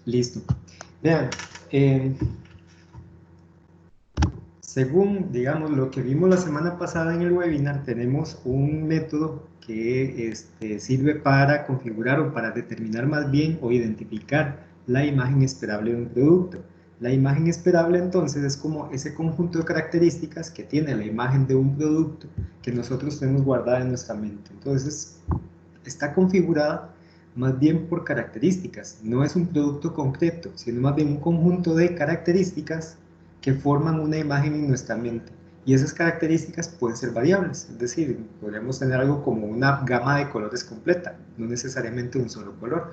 Listo. Vean, según, digamos, lo que vimos la semana pasada en el webinar, tenemos un método que sirve para configurar o para determinar más bien o identificar la imagen esperable de un producto. La imagen esperable entonces es como ese conjunto de características que tiene la imagen de un producto que nosotros tenemos guardada en nuestra mente. Entonces, está configurada más bien por características, no es un producto concreto, sino más bien un conjunto de características que forman una imagen en nuestra mente. Y esas características pueden ser variables, es decir, podríamos tener algo como una gama de colores completa, no necesariamente un solo color.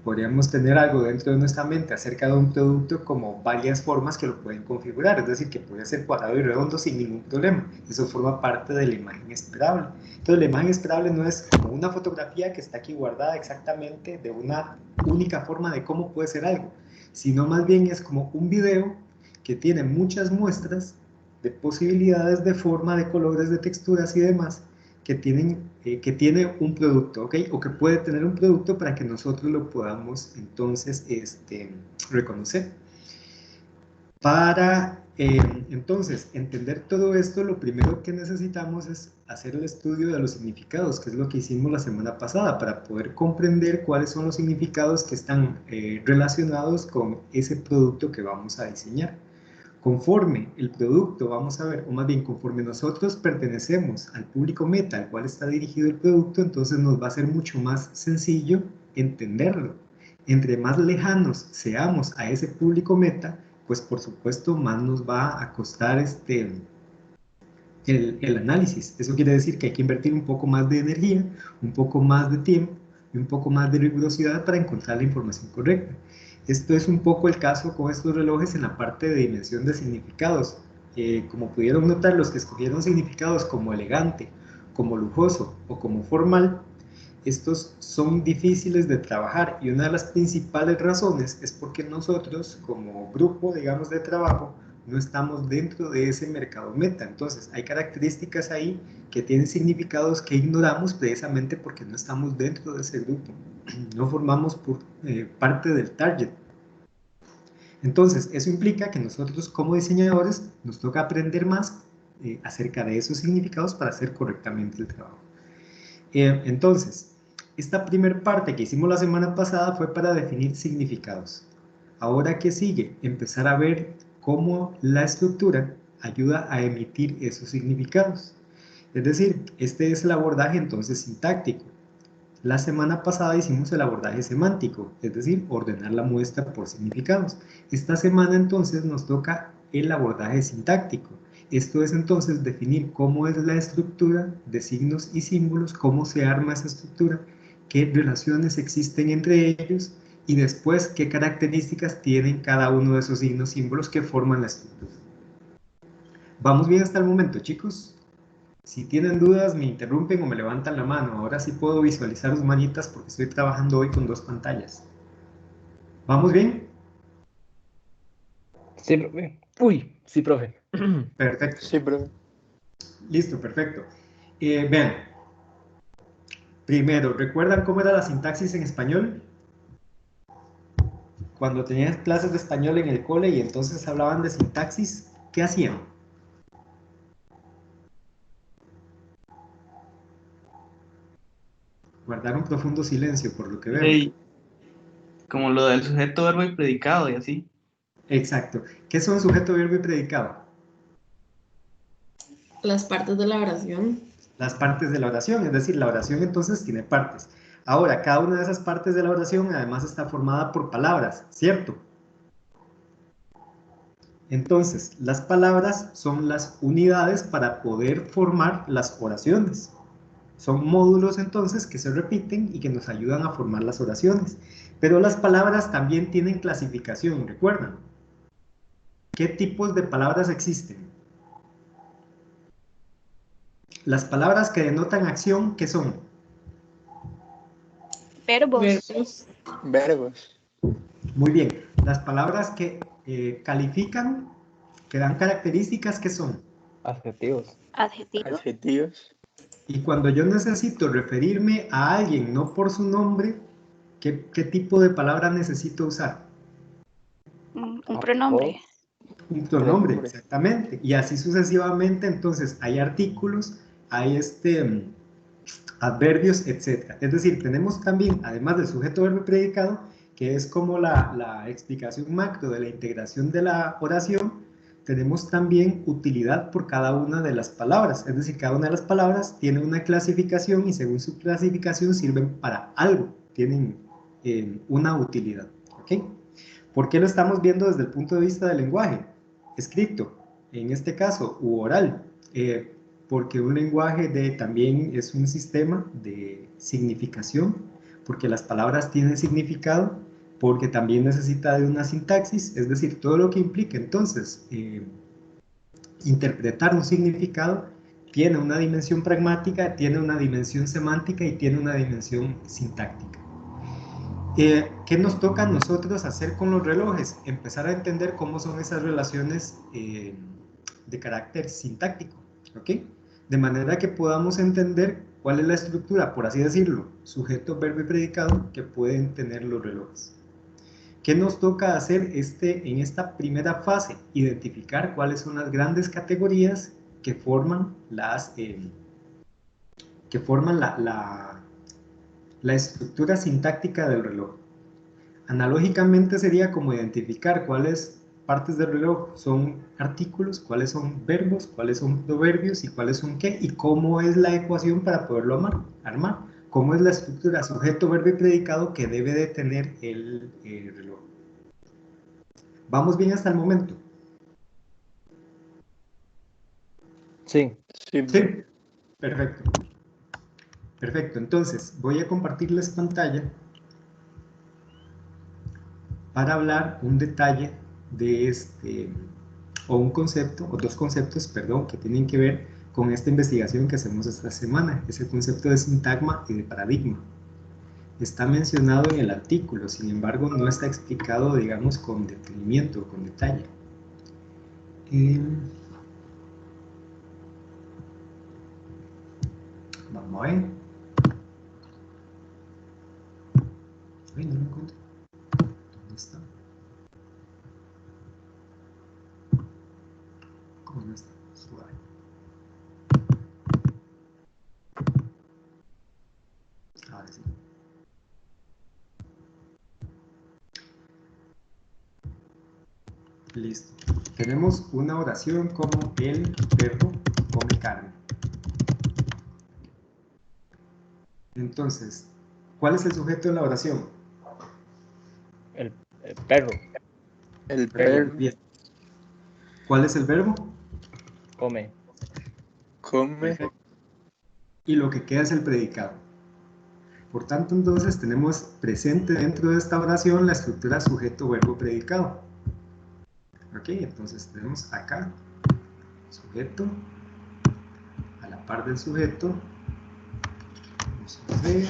Podríamos tener algo dentro de nuestra mente acerca de un producto como varias formas que lo pueden configurar, es decir, que puede ser cuadrado y redondo sin ningún problema. Eso forma parte de la imagen esperable. Entonces, la imagen esperable no es como una fotografía que está aquí guardada exactamente de una única forma de cómo puede ser algo, sino más bien es como un video que tiene muchas muestras de posibilidades de forma, de colores, de texturas y demás, que tiene un producto, ¿ok? O que puede tener un producto para que nosotros lo podamos entonces reconocer. Para entonces entender todo esto, lo primero que necesitamos es hacer el estudio de los significados, que es lo que hicimos la semana pasada, para poder comprender cuáles son los significados que están relacionados con ese producto que vamos a diseñar. Conforme el producto, vamos a ver, o más bien conforme nosotros pertenecemos al público meta al cual está dirigido el producto, entonces nos va a ser mucho más sencillo entenderlo. Entre más lejanos seamos a ese público meta, pues por supuesto más nos va a costar el análisis. Eso quiere decir que hay que invertir un poco más de energía, un poco más de tiempo y un poco más de rigurosidad para encontrar la información correcta. Esto es un poco el caso con estos relojes en la parte de dimensión de significados. Como pudieron notar, los que escogieron significados como elegante, como lujoso o como formal, estos son difíciles de trabajar y una de las principales razones es porque nosotros como grupo, digamos, de trabajo, no estamos dentro de ese mercado meta. Entonces, hay características ahí que tienen significados que ignoramos precisamente porque no estamos dentro de ese grupo. No formamos parte del target. Entonces, eso implica que nosotros como diseñadores nos toca aprender más acerca de esos significados para hacer correctamente el trabajo. Entonces, esta primera parte que hicimos la semana pasada fue para definir significados. Ahora, ¿qué sigue? Empezar a ver cómo la estructura ayuda a emitir esos significados. Es decir, este es el abordaje entonces sintáctico. La semana pasada hicimos el abordaje semántico, es decir, ordenar la muestra por significados. Esta semana entonces nos toca el abordaje sintáctico. Esto es entonces definir cómo es la estructura de signos y símbolos, cómo se arma esa estructura, qué relaciones existen entre ellos y después qué características tienen cada uno de esos signos y símbolos que forman la estructura. ¿Vamos bien hasta el momento, chicos? Si tienen dudas, me interrumpen o me levantan la mano. Ahora sí puedo visualizar sus manitas porque estoy trabajando hoy con dos pantallas. ¿Vamos bien? Sí, profe. Uy, sí, profe. Perfecto. Sí, profe. Listo, perfecto. Vean, primero, ¿recuerdan cómo era la sintaxis en español? Cuando tenían clases de español en el cole y entonces hablaban de sintaxis, ¿qué hacían? Guardar un profundo silencio, por lo que veo. Hey, como lo del sujeto, verbo y predicado y así. Exacto. ¿Qué son sujeto, verbo y predicado? Las partes de la oración. Las partes de la oración, es decir, la oración entonces tiene partes. Ahora, cada una de esas partes de la oración además está formada por palabras, ¿cierto? Entonces, las palabras son las unidades para poder formar las oraciones. Son módulos entonces que se repiten y que nos ayudan a formar las oraciones. Pero las palabras también tienen clasificación, ¿recuerdan? ¿Qué tipos de palabras existen? Las palabras que denotan acción, ¿qué son? Verbos. Verbos. Muy bien. Las palabras que califican, que dan características, ¿qué son? Adjetivos. Adjetivo. Adjetivos. Y cuando yo necesito referirme a alguien no por su nombre, ¿qué tipo de palabra necesito usar? Un pronombre. Un pronombre, exactamente. Y así sucesivamente, entonces, hay artículos, hay adverbios, etc. Es decir, tenemos también, además del sujeto, verbo y predicado, que es como la explicación macro de la integración de la oración, tenemos también utilidad por cada una de las palabras. Es decir, cada una de las palabras tiene una clasificación y según su clasificación sirven para algo, tienen una utilidad. ¿Ok? ¿Por qué lo estamos viendo desde el punto de vista del lenguaje? Escrito, en este caso, u oral. Porque un lenguaje también es un sistema de significación, porque las palabras tienen significado, porque también necesita de una sintaxis, es decir, todo lo que implica entonces interpretar un significado tiene una dimensión pragmática, tiene una dimensión semántica y tiene una dimensión sintáctica. ¿Qué nos toca a nosotros hacer con los relojes? Empezar a entender cómo son esas relaciones de carácter sintáctico, ¿ok? De manera que podamos entender cuál es la estructura, por así decirlo, sujeto, verbo y predicado que pueden tener los relojes. ¿Qué nos toca hacer en esta primera fase? Identificar cuáles son las grandes categorías que forman la estructura sintáctica del reloj. Analógicamente sería como identificar cuáles partes del reloj son artículos, cuáles son verbos, cuáles son proverbios y cuáles son qué, y cómo es la ecuación para poderlo armar. Cómo es la estructura sujeto, verbo y predicado que debe de tener el reloj. ¿Vamos bien hasta el momento? Sí. Sí, perfecto. Perfecto, entonces voy a compartirles pantalla para hablar un detalle de o un concepto, o dos conceptos, perdón, que tienen que ver con esta investigación que hacemos esta semana, es el concepto de sintagma y de paradigma. Está mencionado en el artículo, sin embargo no está explicado, digamos, con detenimiento, con detalle. Vamos a ver. Ay, no lo encuentro. ¿Dónde está? ¿Cómo no está? Suave. Ahora sí. Listo. Tenemos una oración como el perro come carne. Entonces, ¿cuál es el sujeto de la oración? El perro. El perro. Bien. ¿Cuál es el verbo? Come. Come. Perfecto. Y lo que queda es el predicado. Por tanto, entonces, tenemos presente dentro de esta oración la estructura sujeto, verbo, predicado. Ok, entonces tenemos acá sujeto, a la par del sujeto, vamos a ver,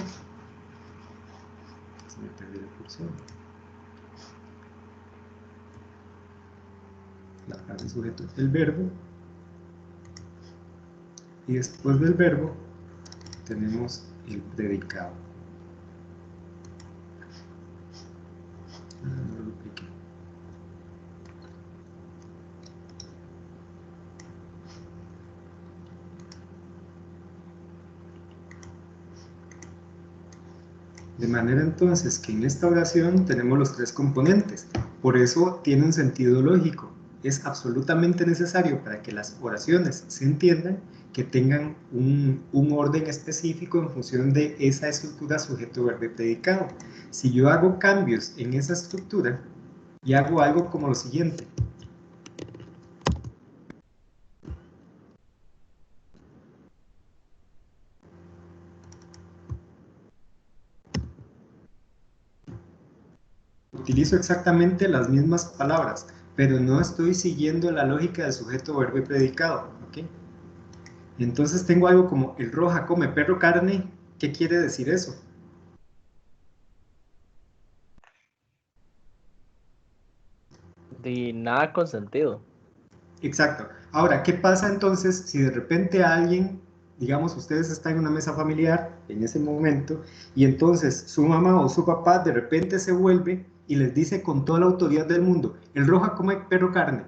se me perdió el cursor, a la par del sujeto, el verbo, y después del verbo tenemos el predicado. No lo dupliqué. De manera entonces que en esta oración tenemos los tres componentes, por eso tiene un sentido lógico. Es absolutamente necesario para que las oraciones se entiendan que tengan un orden específico en función de esa estructura sujeto, verbo y predicado. Si yo hago cambios en esa estructura y hago algo como lo siguiente. Utilizo exactamente las mismas palabras, pero no estoy siguiendo la lógica del sujeto, verbo y predicado. ¿Okay? Entonces tengo algo como el roja come perro carne. ¿Qué quiere decir eso? De nada con sentido. Exacto. Ahora, ¿qué pasa entonces si de repente alguien, digamos, ustedes están en una mesa familiar en ese momento y entonces su mamá o su papá de repente se vuelve y les dice con toda la autoridad del mundo, el Roja come perro carne.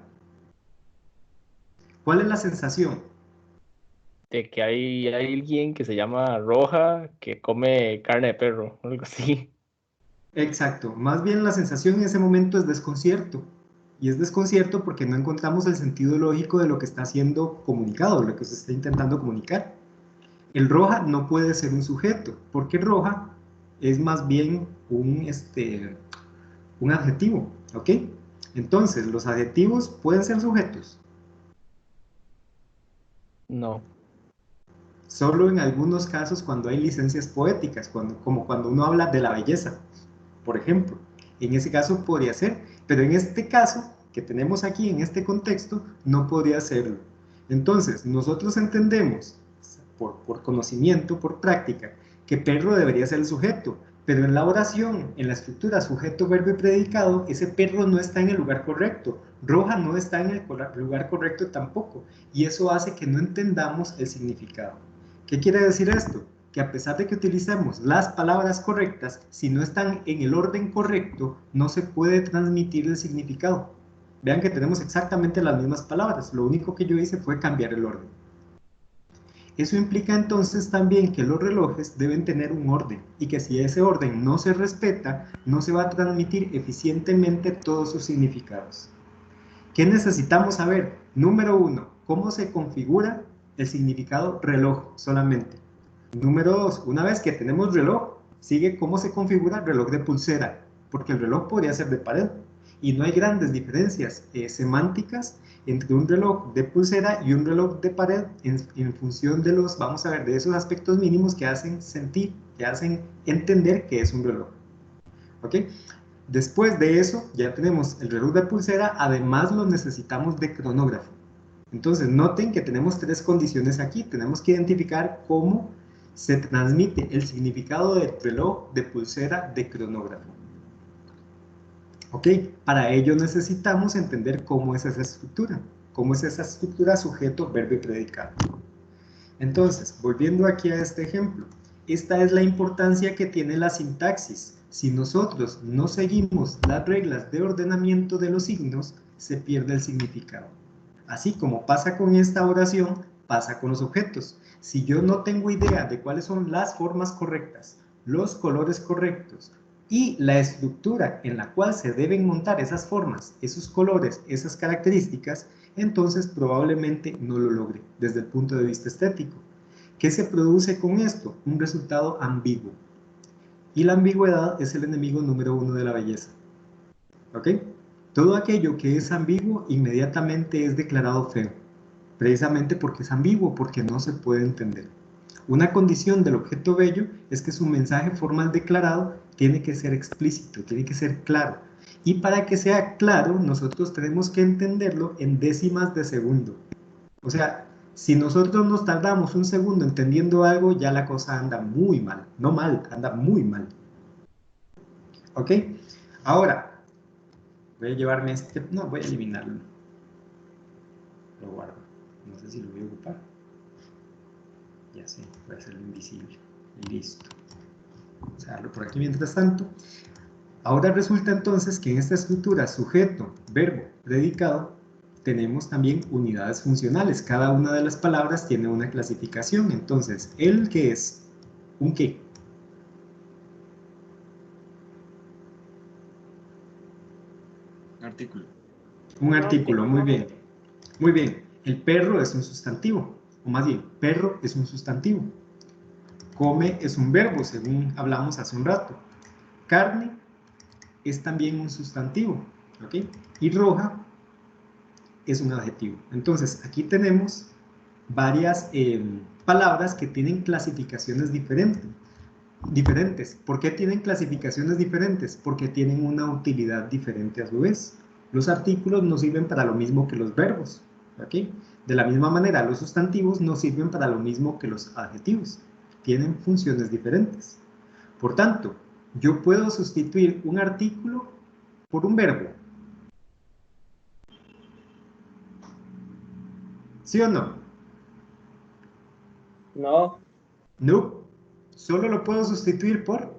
¿Cuál es la sensación? De que hay alguien que se llama Roja que come carne de perro, algo así. Exacto, más bien la sensación en ese momento es desconcierto. Y es desconcierto porque no encontramos el sentido lógico de lo que está siendo comunicado, de lo que se está intentando comunicar. El Roja no puede ser un sujeto, porque Roja es más bien un adjetivo, ¿ok? Entonces, los adjetivos pueden ser sujetos, No. solo en algunos casos cuando hay licencias poéticas, como cuando uno habla de la belleza, por ejemplo. En ese caso podría ser, pero en este caso que tenemos aquí, en este contexto, no podría serlo. Entonces, nosotros entendemos, por conocimiento, por práctica, que perro debería ser el sujeto, pero en la oración, en la estructura sujeto, verbo y predicado, ese perro no está en el lugar correcto, Roja no está en el lugar correcto tampoco, y eso hace que no entendamos el significado. ¿Qué quiere decir esto? Que a pesar de que utilicemos las palabras correctas, si no están en el orden correcto, no se puede transmitir el significado. Vean que tenemos exactamente las mismas palabras, lo único que yo hice fue cambiar el orden. Eso implica entonces también que los relojes deben tener un orden y que si ese orden no se respeta, no se va a transmitir eficientemente todos sus significados. ¿Qué necesitamos saber? Número 1, ¿cómo se configura el significado reloj solamente? Número 2, una vez que tenemos reloj, sigue cómo se configura el reloj de pulsera, porque el reloj podría ser de pared y no hay grandes diferencias semánticas entre un reloj de pulsera y un reloj de pared en función de los, vamos a ver, de esos aspectos mínimos que hacen sentir, que hacen entender que es un reloj. ¿Ok? Después de eso, ya tenemos el reloj de pulsera, además lo necesitamos de cronógrafo. Entonces, noten que tenemos tres condiciones aquí. Tenemos que identificar cómo se transmite el significado del reloj, de pulsera, de cronógrafo. ¿Ok? Para ello necesitamos entender cómo es esa estructura sujeto, verbo y predicado. Entonces, volviendo aquí a este ejemplo, esta es la importancia que tiene la sintaxis. Si nosotros no seguimos las reglas de ordenamiento de los signos, se pierde el significado. Así como pasa con esta oración, pasa con los objetos. Si yo no tengo idea de cuáles son las formas correctas, los colores correctos y la estructura en la cual se deben montar esas formas, esos colores, esas características, entonces probablemente no lo logre desde el punto de vista estético. ¿Qué se produce con esto? Un resultado ambiguo. Y la ambigüedad es el enemigo número 1 de la belleza. ¿Ok? Todo aquello que es ambiguo inmediatamente es declarado feo, precisamente porque es ambiguo, porque no se puede entender. Una condición del objeto bello es que su mensaje formal declarado tiene que ser explícito, tiene que ser claro. Y para que sea claro, nosotros tenemos que entenderlo en décimas de segundo. O sea, si nosotros nos tardamos un segundo entendiendo algo, ya la cosa anda muy mal. No mal, anda muy mal. ¿Ok? Ahora, voy a llevarme este... No, voy a eliminarlo. Lo guardo. No sé si lo voy a ocupar. Ya sé, voy a hacerlo invisible. Listo. Vamos a darlo por aquí mientras tanto. Ahora resulta entonces que en esta estructura sujeto, verbo, predicado, tenemos también unidades funcionales. Cada una de las palabras tiene una clasificación. Entonces, ¿el qué es? ¿Un qué? Artículo. Un artículo, muy bien. Muy bien. El perro es un sustantivo. O más bien, perro es un sustantivo. Come es un verbo, según hablamos hace un rato. Carne es también un sustantivo. ¿Ok? Y roja es un adjetivo. Entonces, aquí tenemos varias palabras que tienen clasificaciones diferentes. ¿Por qué tienen clasificaciones diferentes? Porque tienen una utilidad diferente a su vez. Los artículos no sirven para lo mismo que los verbos. ¿Ok? De la misma manera, los sustantivos no sirven para lo mismo que los adjetivos. Tienen funciones diferentes. Por tanto, yo puedo sustituir un artículo por un verbo. ¿Sí o no? No. No. Solo lo puedo sustituir por...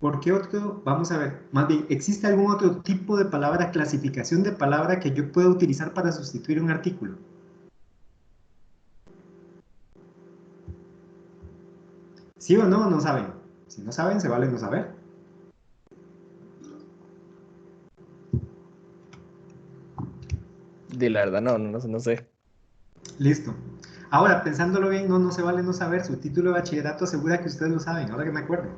¿Por qué otro? Vamos a ver, más bien, ¿existe algún otro tipo de palabra, clasificación de palabra que yo pueda utilizar para sustituir un artículo? ¿Sí o no? No saben. Si no saben, se vale no saber. De la verdad, no sé. Listo. Ahora, pensándolo bien, no se vale no saber. Su título de bachillerato asegura que ustedes lo saben, ahora que me acuerdo.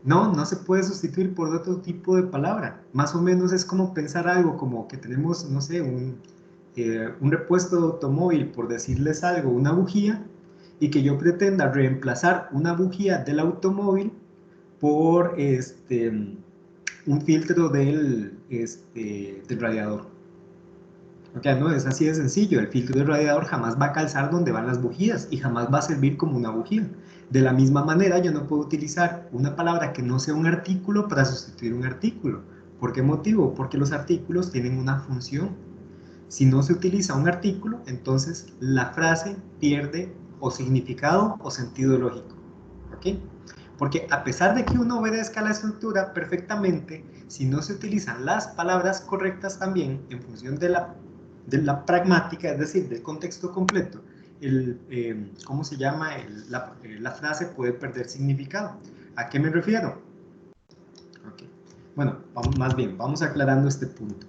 No se puede sustituir por otro tipo de palabra. Más o menos es como pensar algo como que tenemos, no sé, un repuesto de automóvil, por decirles algo, una bujía, y que yo pretenda reemplazar una bujía del automóvil por un filtro del radiador. Ok, no, es así de sencillo. El filtro del radiador jamás va a calzar donde van las bujías y jamás va a servir como una bujía. De la misma manera, yo no puedo utilizar una palabra que no sea un artículo para sustituir un artículo. ¿Por qué motivo? Porque los artículos tienen una función. Si no se utiliza un artículo, entonces la frase pierde o significado o sentido lógico. ¿Ok? Porque a pesar de que uno obedezca la estructura perfectamente, si no se utilizan las palabras correctas también en función de la pragmática, es decir, del contexto completo, ¿cómo se llama? La frase puede perder significado. ¿A qué me refiero? Okay. Bueno, más bien, vamos aclarando este punto.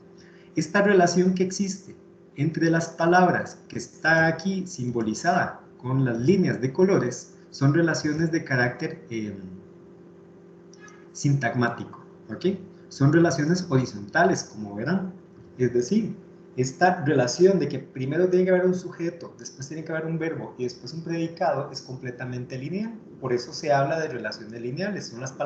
Esta relación que existe entre las palabras que está aquí simbolizada con las líneas de colores son relaciones de carácter sintagmático, ¿ok? Son relaciones horizontales, como verán. Es decir, esta relación de que primero tiene que haber un sujeto, después tiene que haber un verbo y después un predicado es completamente lineal. Por eso se habla de relaciones lineales. Son las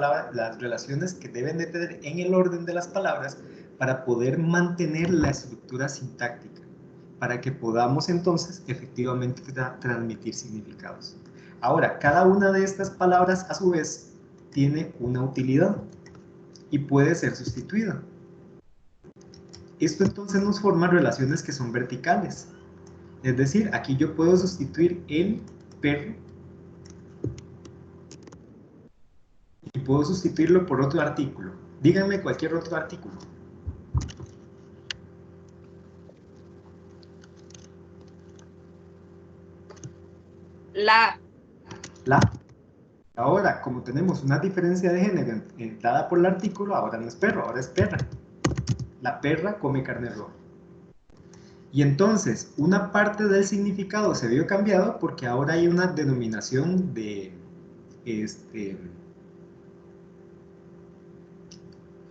relaciones que deben de tener en el orden de las palabras para poder mantener la estructura sintáctica, para que podamos entonces efectivamente transmitir significados. Ahora, cada una de estas palabras a su vez tiene una utilidad y puede ser sustituida. Esto entonces nos forma relaciones que son verticales. Es decir, aquí yo puedo sustituir el perro y puedo sustituirlo por otro artículo. Díganme cualquier otro artículo. La. La. Ahora, como tenemos una diferencia de género dada por el artículo, ahora no es perro, ahora es perra. La perra come carne roja. Y entonces, una parte del significado se vio cambiado porque ahora hay una denominación de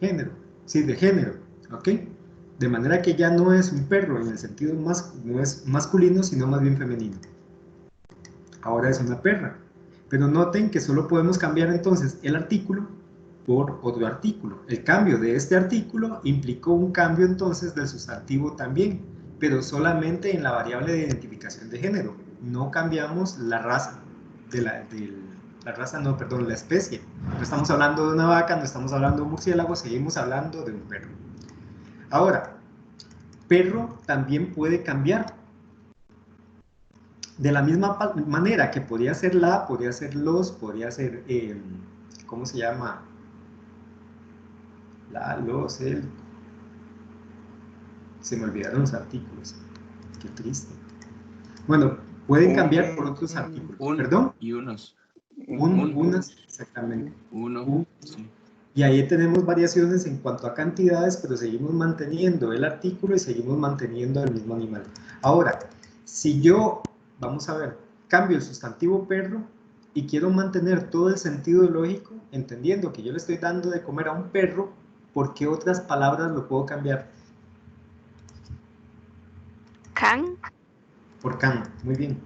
género, sí, de género, ¿ok? De manera que ya no es un perro en el sentido no es masculino, sino más bien femenino. Ahora es una perra. Pero noten que solo podemos cambiar entonces el artículo por otro artículo. El cambio de este artículo implicó un cambio entonces del sustantivo también, pero solamente en la variable de identificación de género. No cambiamos la raza, la especie. No estamos hablando de una vaca, no estamos hablando de un murciélago, seguimos hablando de un perro. Ahora, perro también puede cambiar. De la misma manera que podría ser podría ser los, podría ser, ¿cómo se llama? Los, se me olvidaron los artículos. Qué triste. Bueno, pueden cambiar por otros artículos. ¿Perdón? Y unos. Unas, exactamente. Uno, sí. Y ahí tenemos variaciones en cuanto a cantidades, pero seguimos manteniendo el artículo y seguimos manteniendo el mismo animal. Ahora, si yo, vamos a ver, cambio el sustantivo perro y quiero mantener todo el sentido lógico, entendiendo que yo le estoy dando de comer a un perro, ¿por qué otras palabras lo puedo cambiar? Can. Por can, muy bien.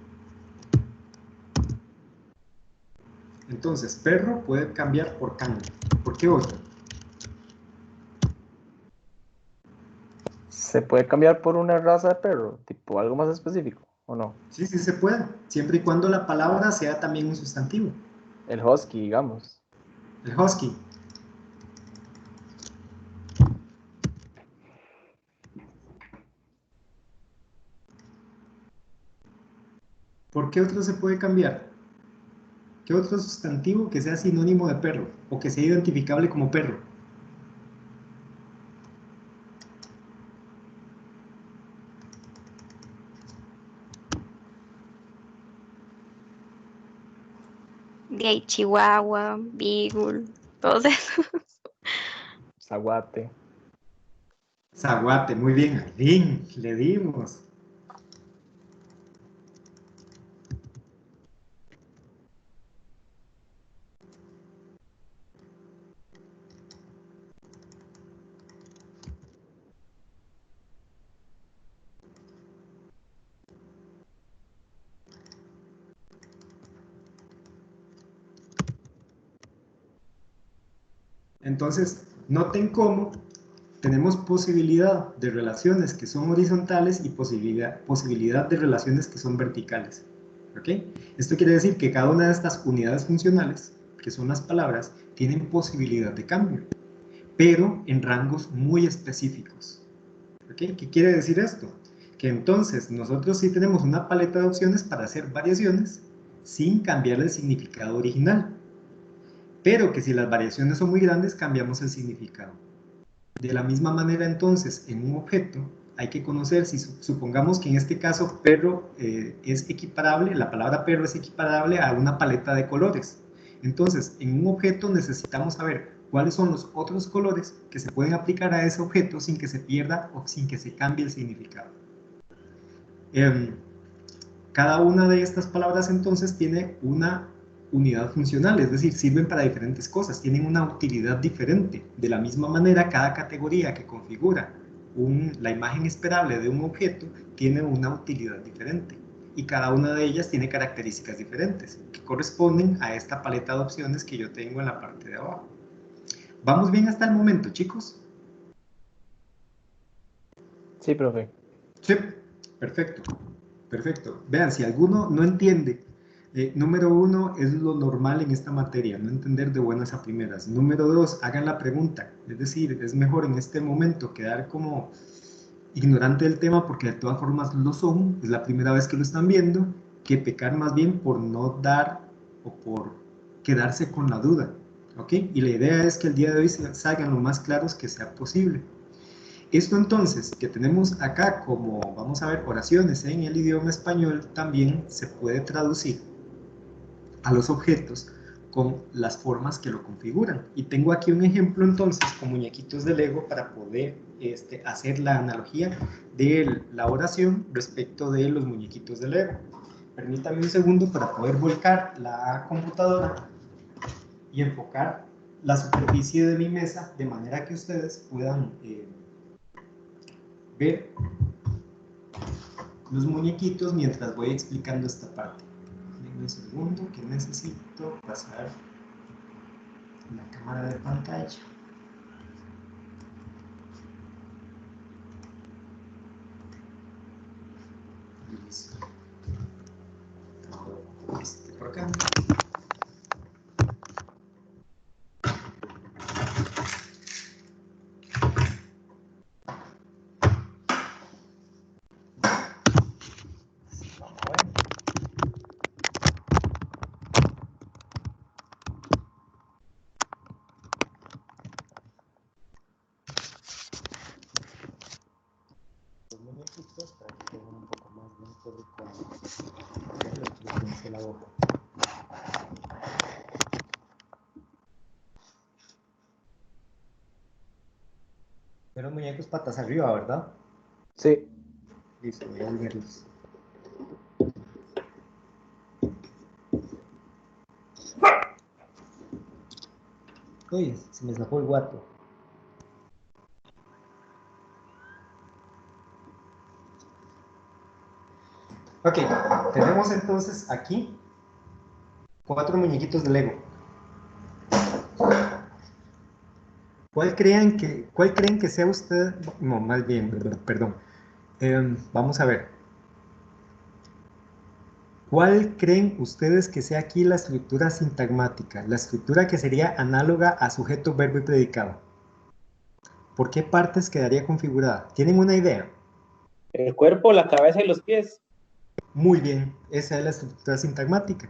Entonces, perro puede cambiar por can. ¿Por qué otro? ¿Se puede cambiar por una raza de perro? Tipo algo más específico, ¿o no? Sí, sí se puede, siempre y cuando la palabra sea también un sustantivo. El husky, digamos. El husky. ¿Por qué otro se puede cambiar? ¿Qué otro sustantivo que sea sinónimo de perro o que sea identificable como perro? De ahí, Chihuahua, Beagle, todos esos. Zaguate. Zaguate, muy bien, al fin, le dimos. Entonces, noten cómo tenemos posibilidad de relaciones que son horizontales y posibilidad de relaciones que son verticales. ¿Ok? Esto quiere decir que cada una de estas unidades funcionales, que son las palabras, tienen posibilidad de cambio, pero en rangos muy específicos. ¿Ok? ¿Qué quiere decir esto? Que entonces nosotros sí tenemos una paleta de opciones para hacer variaciones sin cambiar el significado original, pero que si las variaciones son muy grandes, cambiamos el significado. De la misma manera, entonces, en un objeto hay que conocer, si supongamos que en este caso perro es equiparable, la palabra perro es equiparable a una paleta de colores. Entonces, en un objeto necesitamos saber cuáles son los otros colores que se pueden aplicar a ese objeto sin que se pierda o sin que se cambie el significado. Cada una de estas palabras entonces tiene una unidad funcional, es decir, sirven para diferentes cosas, tienen una utilidad diferente. De la misma manera, cada categoría que configura la imagen esperable de un objeto tiene una utilidad diferente y cada una de ellas tiene características diferentes que corresponden a esta paleta de opciones que yo tengo en la parte de abajo. ¿Vamos bien hasta el momento, chicos? Sí, profe. Sí, perfecto. Perfecto. Vean, si alguno no entiende, número 1 es lo normal en esta materia, no entender de buenas a primeras. Número 2, hagan la pregunta. Es decir, es mejor en este momento quedar como ignorante del tema porque de todas formas lo son, es la primera vez que lo están viendo, que pecar más bien por no dar o por quedarse con la duda. ¿Ok? Y la idea es que el día de hoy salgan lo más claros que sea posible. Esto entonces, que tenemos acá como, vamos a ver, oraciones en el idioma español, también se puede traducir a los objetos con las formas que lo configuran. Y tengo aquí un ejemplo entonces con muñequitos de Lego para poder hacer la analogía de la oración respecto de los muñequitos de Lego. Permítanme un segundo para poder volcar la computadora y enfocar la superficie de mi mesa de manera que ustedes puedan ver los muñequitos mientras voy explicando esta parte. Denme un segundo que necesito pasar la cámara de pantalla. Listo. Por acá. Muñequitos para que tengan un poco más dentro de cómo la boca. Pero muñecos patas arriba, ¿verdad? Sí. Listo, voy a volverlos. Oye, se me escapó el guato. Ok, tenemos entonces aquí 4 muñequitos de Lego. ¿Cuál creen que sea usted? No, más bien, perdón. Vamos a ver. ¿Cuál creen ustedes que sea aquí la estructura sintagmática? La estructura que sería análoga a sujeto, verbo y predicado. ¿Por qué partes quedaría configurada? ¿Tienen una idea? El cuerpo, la cabeza y los pies. Muy bien, esa es la estructura sintagmática.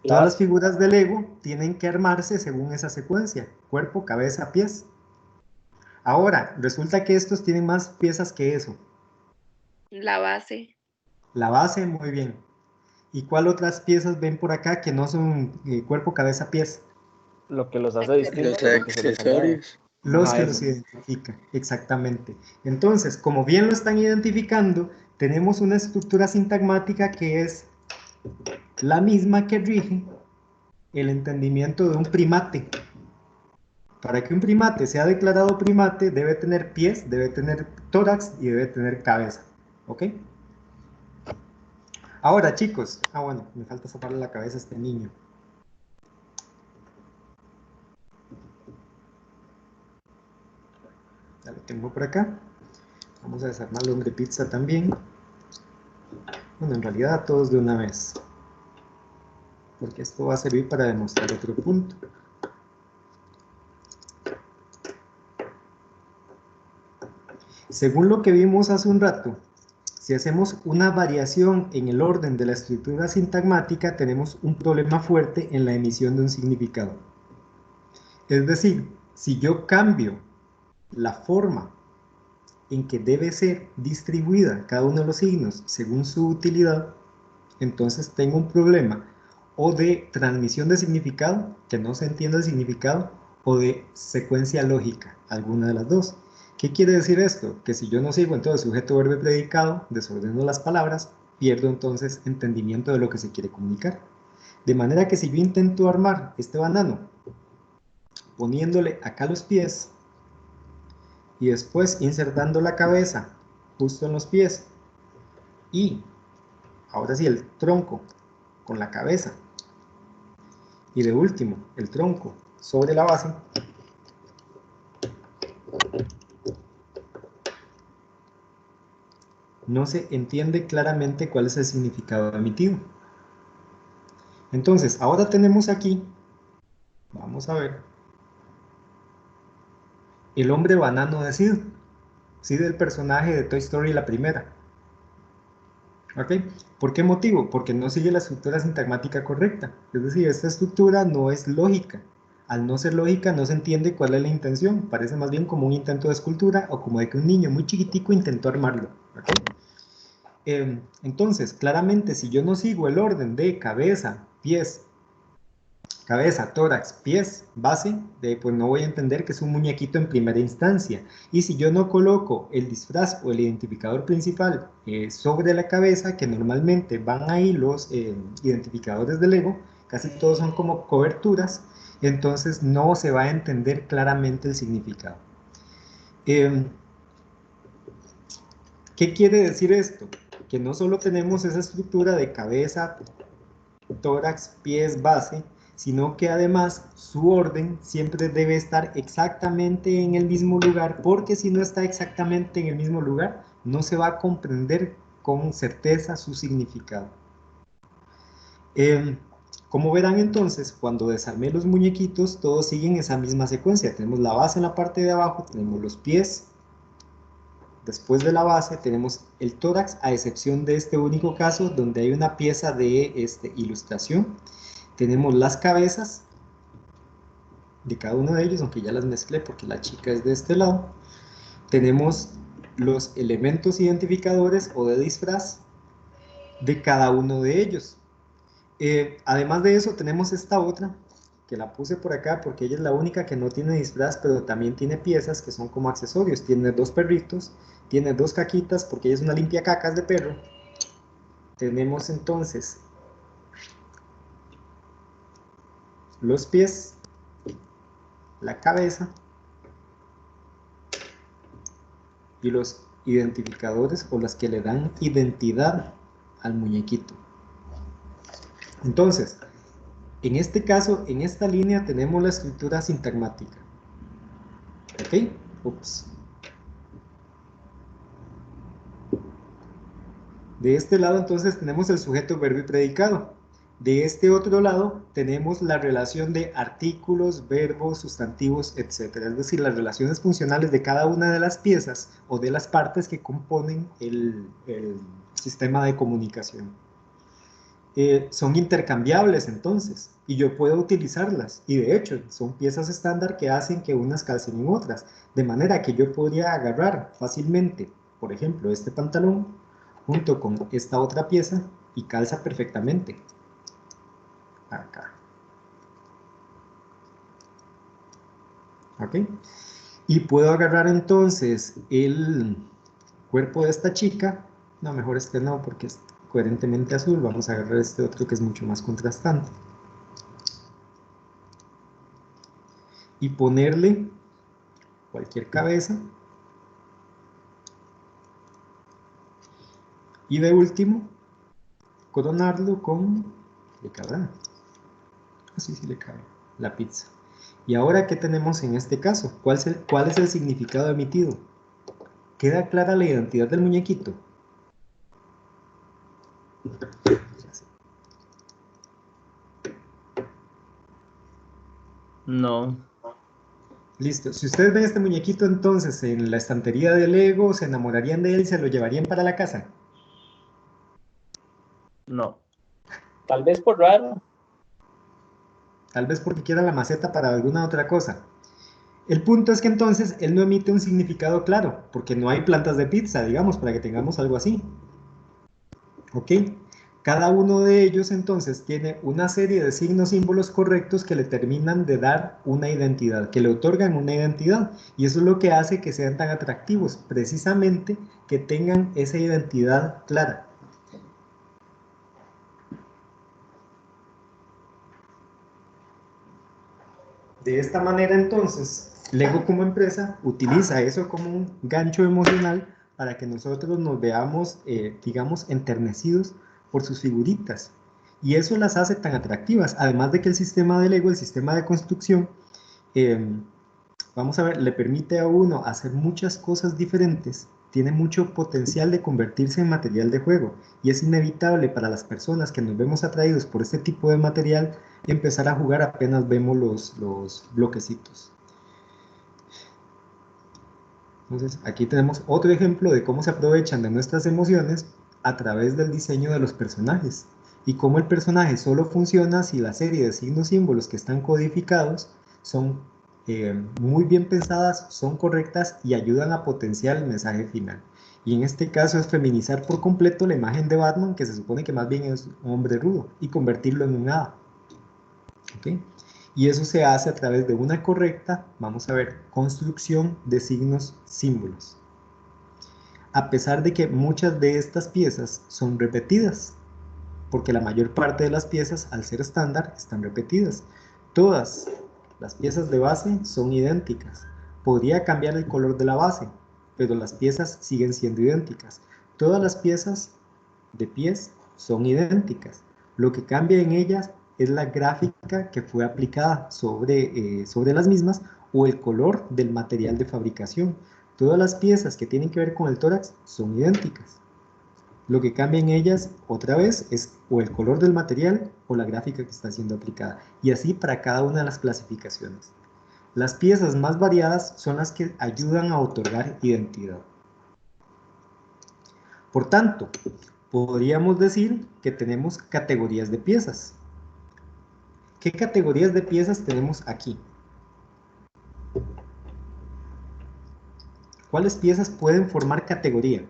Todas las figuras de Lego tienen que armarse según esa secuencia: cuerpo, cabeza, pies. Ahora, resulta que estos tienen más piezas que eso. La base. La base, muy bien. ¿Y cuál otras piezas ven por acá que no son cuerpo, cabeza, pies? Lo que los hace distintos, Los lo que se les añade. accesorios. Los Ajá, que eso. los identifican, exactamente. Entonces, como bien lo están identificando, tenemos una estructura sintagmática que es la misma que rige el entendimiento de un primate. Para que un primate sea declarado primate, debe tener pies, debe tener tórax y debe tener cabeza. ¿Ok? Ahora, chicos, bueno, me falta sacarle la cabeza a este niño. Ya lo tengo por acá. Vamos a desarmar el hombre pizza también. Bueno, en realidad a todos de una vez, porque esto va a servir para demostrar otro punto. Según lo que vimos hace un rato, si hacemos una variación en el orden de la estructura sintagmática, tenemos un problema fuerte en la emisión de un significado. Es decir, si yo cambio la forma en que debe ser distribuida cada uno de los signos según su utilidad, entonces tengo un problema o de transmisión de significado, que no se entiende el significado, o de secuencia lógica, alguna de las dos. ¿Qué quiere decir esto? Que si yo no sigo entonces sujeto, verbo y predicado, desordeno las palabras, pierdo entonces entendimiento de lo que se quiere comunicar. De manera que si yo intento armar este banano poniéndole acá los pies y después insertando la cabeza justo en los pies y ahora sí el tronco con la cabeza y de último el tronco sobre la base, no se entiende claramente cuál es el significado emitido. Entonces, ahora tenemos aquí, vamos a ver, el hombre banano de Sid. Sid, el personaje de Toy Story, la primera. ¿Ok? ¿Por qué motivo? Porque no sigue la estructura sintagmática correcta. Es decir, esta estructura no es lógica. Al no ser lógica, no se entiende cuál es la intención. Parece más bien como un intento de escultura o como de que un niño muy chiquitico intentó armarlo. ¿Ok? Entonces, claramente, si yo no sigo el orden de cabeza, pies, cabeza, tórax, pies, base, pues no voy a entender que es un muñequito en primera instancia. Y si yo no coloco el disfraz o el identificador principal sobre la cabeza, que normalmente van ahí los identificadores de Lego, casi todos son como coberturas, entonces no se va a entender claramente el significado. ¿Qué quiere decir esto? Que no solo tenemos esa estructura de cabeza, tórax, pies, base, sino que además su orden siempre debe estar exactamente en el mismo lugar, porque si no está exactamente en el mismo lugar, no se va a comprender con certeza su significado. Como verán entonces, cuando desarmé los muñequitos, todos siguen esa misma secuencia. Tenemos la base en la parte de abajo, tenemos los pies. Después de la base tenemos el tórax, a excepción de este único caso donde hay una pieza de ilustración. Tenemos las cabezas de cada uno de ellos, aunque ya las mezclé porque la chica es de este lado. Tenemos los elementos identificadores o de disfraz de cada uno de ellos. Además de eso tenemos esta otra, que la puse por acá porque ella es la única que no tiene disfraz, pero también tiene piezas que son como accesorios. Tiene dos perritos, tiene dos caquitas porque ella es una limpiacacas de perro. Tenemos entonces los pies, la cabeza y los identificadores o las que le dan identidad al muñequito. Entonces, en este caso, en esta línea tenemos la estructura sintagmática. ¿Ok? Ups. De este lado entonces tenemos el sujeto, verbo y predicado. De este otro lado tenemos la relación de artículos, verbos, sustantivos, etc. Es decir, las relaciones funcionales de cada una de las piezas o de las partes que componen el sistema de comunicación. son intercambiables entonces, y yo puedo utilizarlas, y de hecho son piezas estándar que hacen que unas calcen en otras, de manera que yo podría agarrar fácilmente, por ejemplo, este pantalón junto con esta otra pieza y calza perfectamente. Acá. ¿Ok? Y puedo agarrar entonces el cuerpo de esta chica, no, mejor este no porque es coherentemente azul, vamos a agarrar este otro que es mucho más contrastante. Y ponerle cualquier cabeza. Y de último, coronarlo con, ¿le cabrá? Así sí le cabe, la pizza. Y ahora, ¿qué tenemos en este caso? ¿Cuál es el significado emitido? ¿Queda clara la identidad del muñequito? No, Listo. Si ustedes ven este muñequito entonces en la estantería de Lego, se enamorarían de él y se lo llevarían para la casa. no. Tal vez por raro. Tal vez porque quiera la maceta para alguna otra cosa. El punto es que entonces él no emite un significado claro, porque no hay plantas de pizza, digamos, para que tengamos algo así. ¿Ok? Cada uno de ellos entonces tiene una serie de signos, símbolos correctos que le terminan de dar una identidad, que le otorgan una identidad. Y eso es lo que hace que sean tan atractivos, precisamente que tengan esa identidad clara. De esta manera entonces, Lego como empresa utiliza eso como un gancho emocional para que nosotros nos veamos, digamos, enternecidos por sus figuritas. Y eso las hace tan atractivas, además de que el sistema de Lego, el sistema de construcción, eh, vamos a ver, le permite a uno hacer muchas cosas diferentes, tiene mucho potencial de convertirse en material de juego y es inevitable para las personas que nos vemos atraídos por este tipo de material empezar a jugar apenas vemos los bloquecitos. Entonces aquí tenemos otro ejemplo de cómo se aprovechan de nuestras emociones a través del diseño de los personajes y cómo el personaje solo funciona si la serie de signos símbolos que están codificados son muy bien pensadas, son correctas y ayudan a potenciar el mensaje final. Y en este caso es feminizar por completo la imagen de Batman, que se supone que más bien es un hombre rudo, y convertirlo en un hada. ¿Okay? Y eso se hace a través de una correcta, vamos a ver, construcción de signos símbolos. A pesar de que muchas de estas piezas son repetidas, porque la mayor parte de las piezas, al ser estándar, están repetidas. Todas las piezas de base son idénticas. Podría cambiar el color de la base, pero las piezas siguen siendo idénticas. Todas las piezas de pies son idénticas. Lo que cambia en ellas es la gráfica que fue aplicada sobre las mismas o el color del material de fabricación. Todas las piezas que tienen que ver con el tórax son idénticas. Lo que cambia en ellas, otra vez, es o el color del material o la gráfica que está siendo aplicada. Y así para cada una de las clasificaciones. Las piezas más variadas son las que ayudan a otorgar identidad. Por tanto, podríamos decir que tenemos categorías de piezas. ¿Qué categorías de piezas tenemos aquí? ¿Cuáles piezas pueden formar categoría?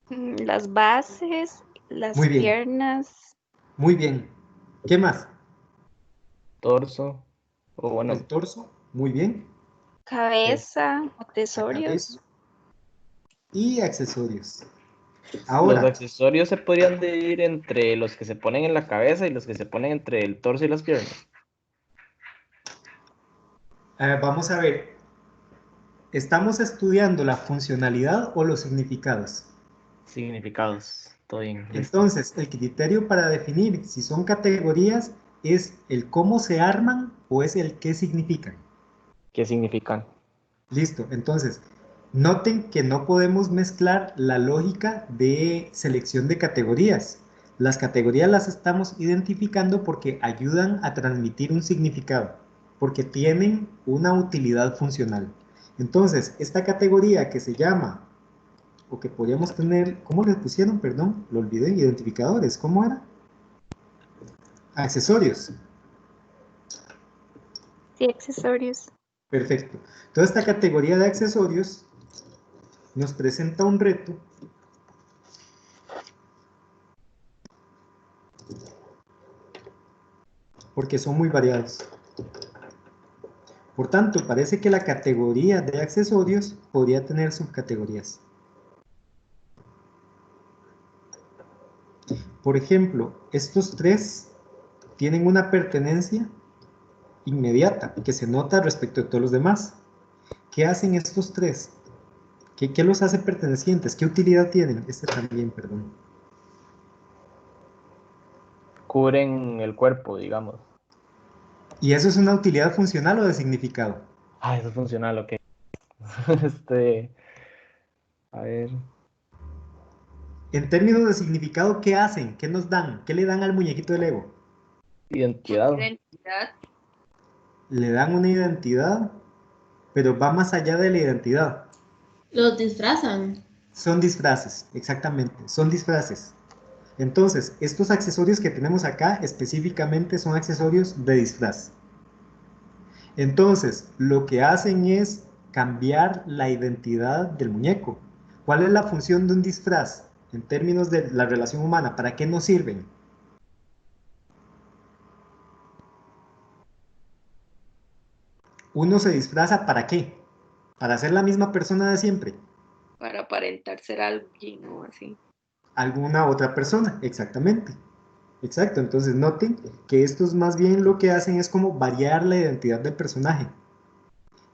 Las bases, las Muy bien, piernas, muy bien. ¿Qué más? Torso. O El bueno, torso, muy bien. cabeza, La accesorios. cabeza y accesorios. los Ahora, accesorios se podrían dividir entre los que se ponen en la cabeza y los que se ponen entre el torso y las piernas. vamos a ver, ¿estamos estudiando la funcionalidad o los significados? Significados. Todo bien, listo. Entonces, el criterio para definir si son categorías es el cómo se arman o es el qué significan. ¿Qué significan? Listo, entonces, noten que no podemos mezclar la lógica de selección de categorías. Las categorías las estamos identificando porque ayudan a transmitir un significado, porque tienen una utilidad funcional. Entonces, esta categoría que se llama o que podríamos tener, ¿cómo les pusieron? Perdón, lo olvidé, identificadores, ¿cómo era? Accesorios. Sí, accesorios. Perfecto. Toda esta categoría de accesorios nos presenta un reto porque son muy variados. Por tanto, parece que la categoría de accesorios podría tener subcategorías. Por ejemplo, estos tres tienen una pertenencia inmediata que se nota respecto de todos los demás. ¿Qué hacen estos tres? ¿Qué los hace pertenecientes? ¿Qué utilidad tienen? Este también, perdón. Cubren el cuerpo, digamos. ¿Y eso es una utilidad funcional o de significado? Ah, eso es funcional, ok. A ver. En términos de significado, ¿qué hacen? ¿Qué nos dan? ¿Qué le dan al muñequito de Lego? Identidad. Identidad. Le dan una identidad, pero va más allá de la identidad. Los disfrazan. Son disfraces, exactamente, son disfraces. Entonces, estos accesorios que tenemos acá específicamente son accesorios de disfraz. Entonces, lo que hacen es cambiar la identidad del muñeco. ¿Cuál es la función de un disfraz en términos de la relación humana? ¿Para qué nos sirven? Uno se disfraza ¿para qué? Para ser la misma persona de siempre. Para aparentar ser alguien o así. Alguna otra persona, exactamente. Exacto, entonces noten que estos más bien lo que hacen es como variar la identidad del personaje.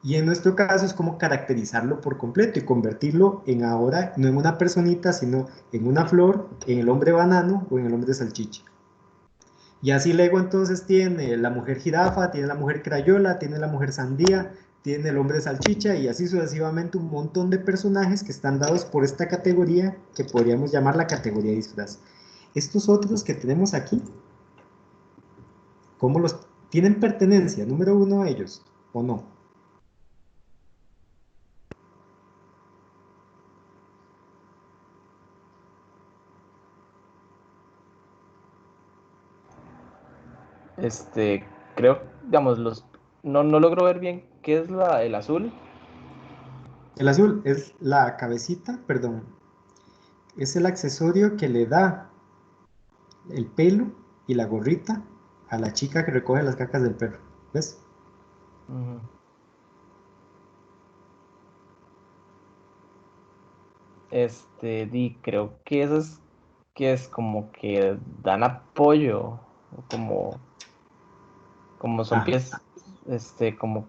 Y en nuestro caso es como caracterizarlo por completo y convertirlo en ahora, no en una personita, sino en una flor, en el hombre banano o en el hombre salchicha. Y así Lego entonces tiene la mujer jirafa, tiene la mujer crayola, tiene la mujer sandía, tiene el hombre salchicha y así sucesivamente un montón de personajes que están dados por esta categoría que podríamos llamar la categoría de disfraz. Estos otros que tenemos aquí, ¿cómo los tienen pertenencia? Número uno a ellos, ¿o no? Creo, digamos, no logro ver bien qué es el azul. El azul es la cabecita, perdón, es el accesorio que le da el pelo y la gorrita a la chica que recoge las cacas del perro. ¿Ves? Ujú. Creo que eso es que es como que dan apoyo, o como son Ah, pies, como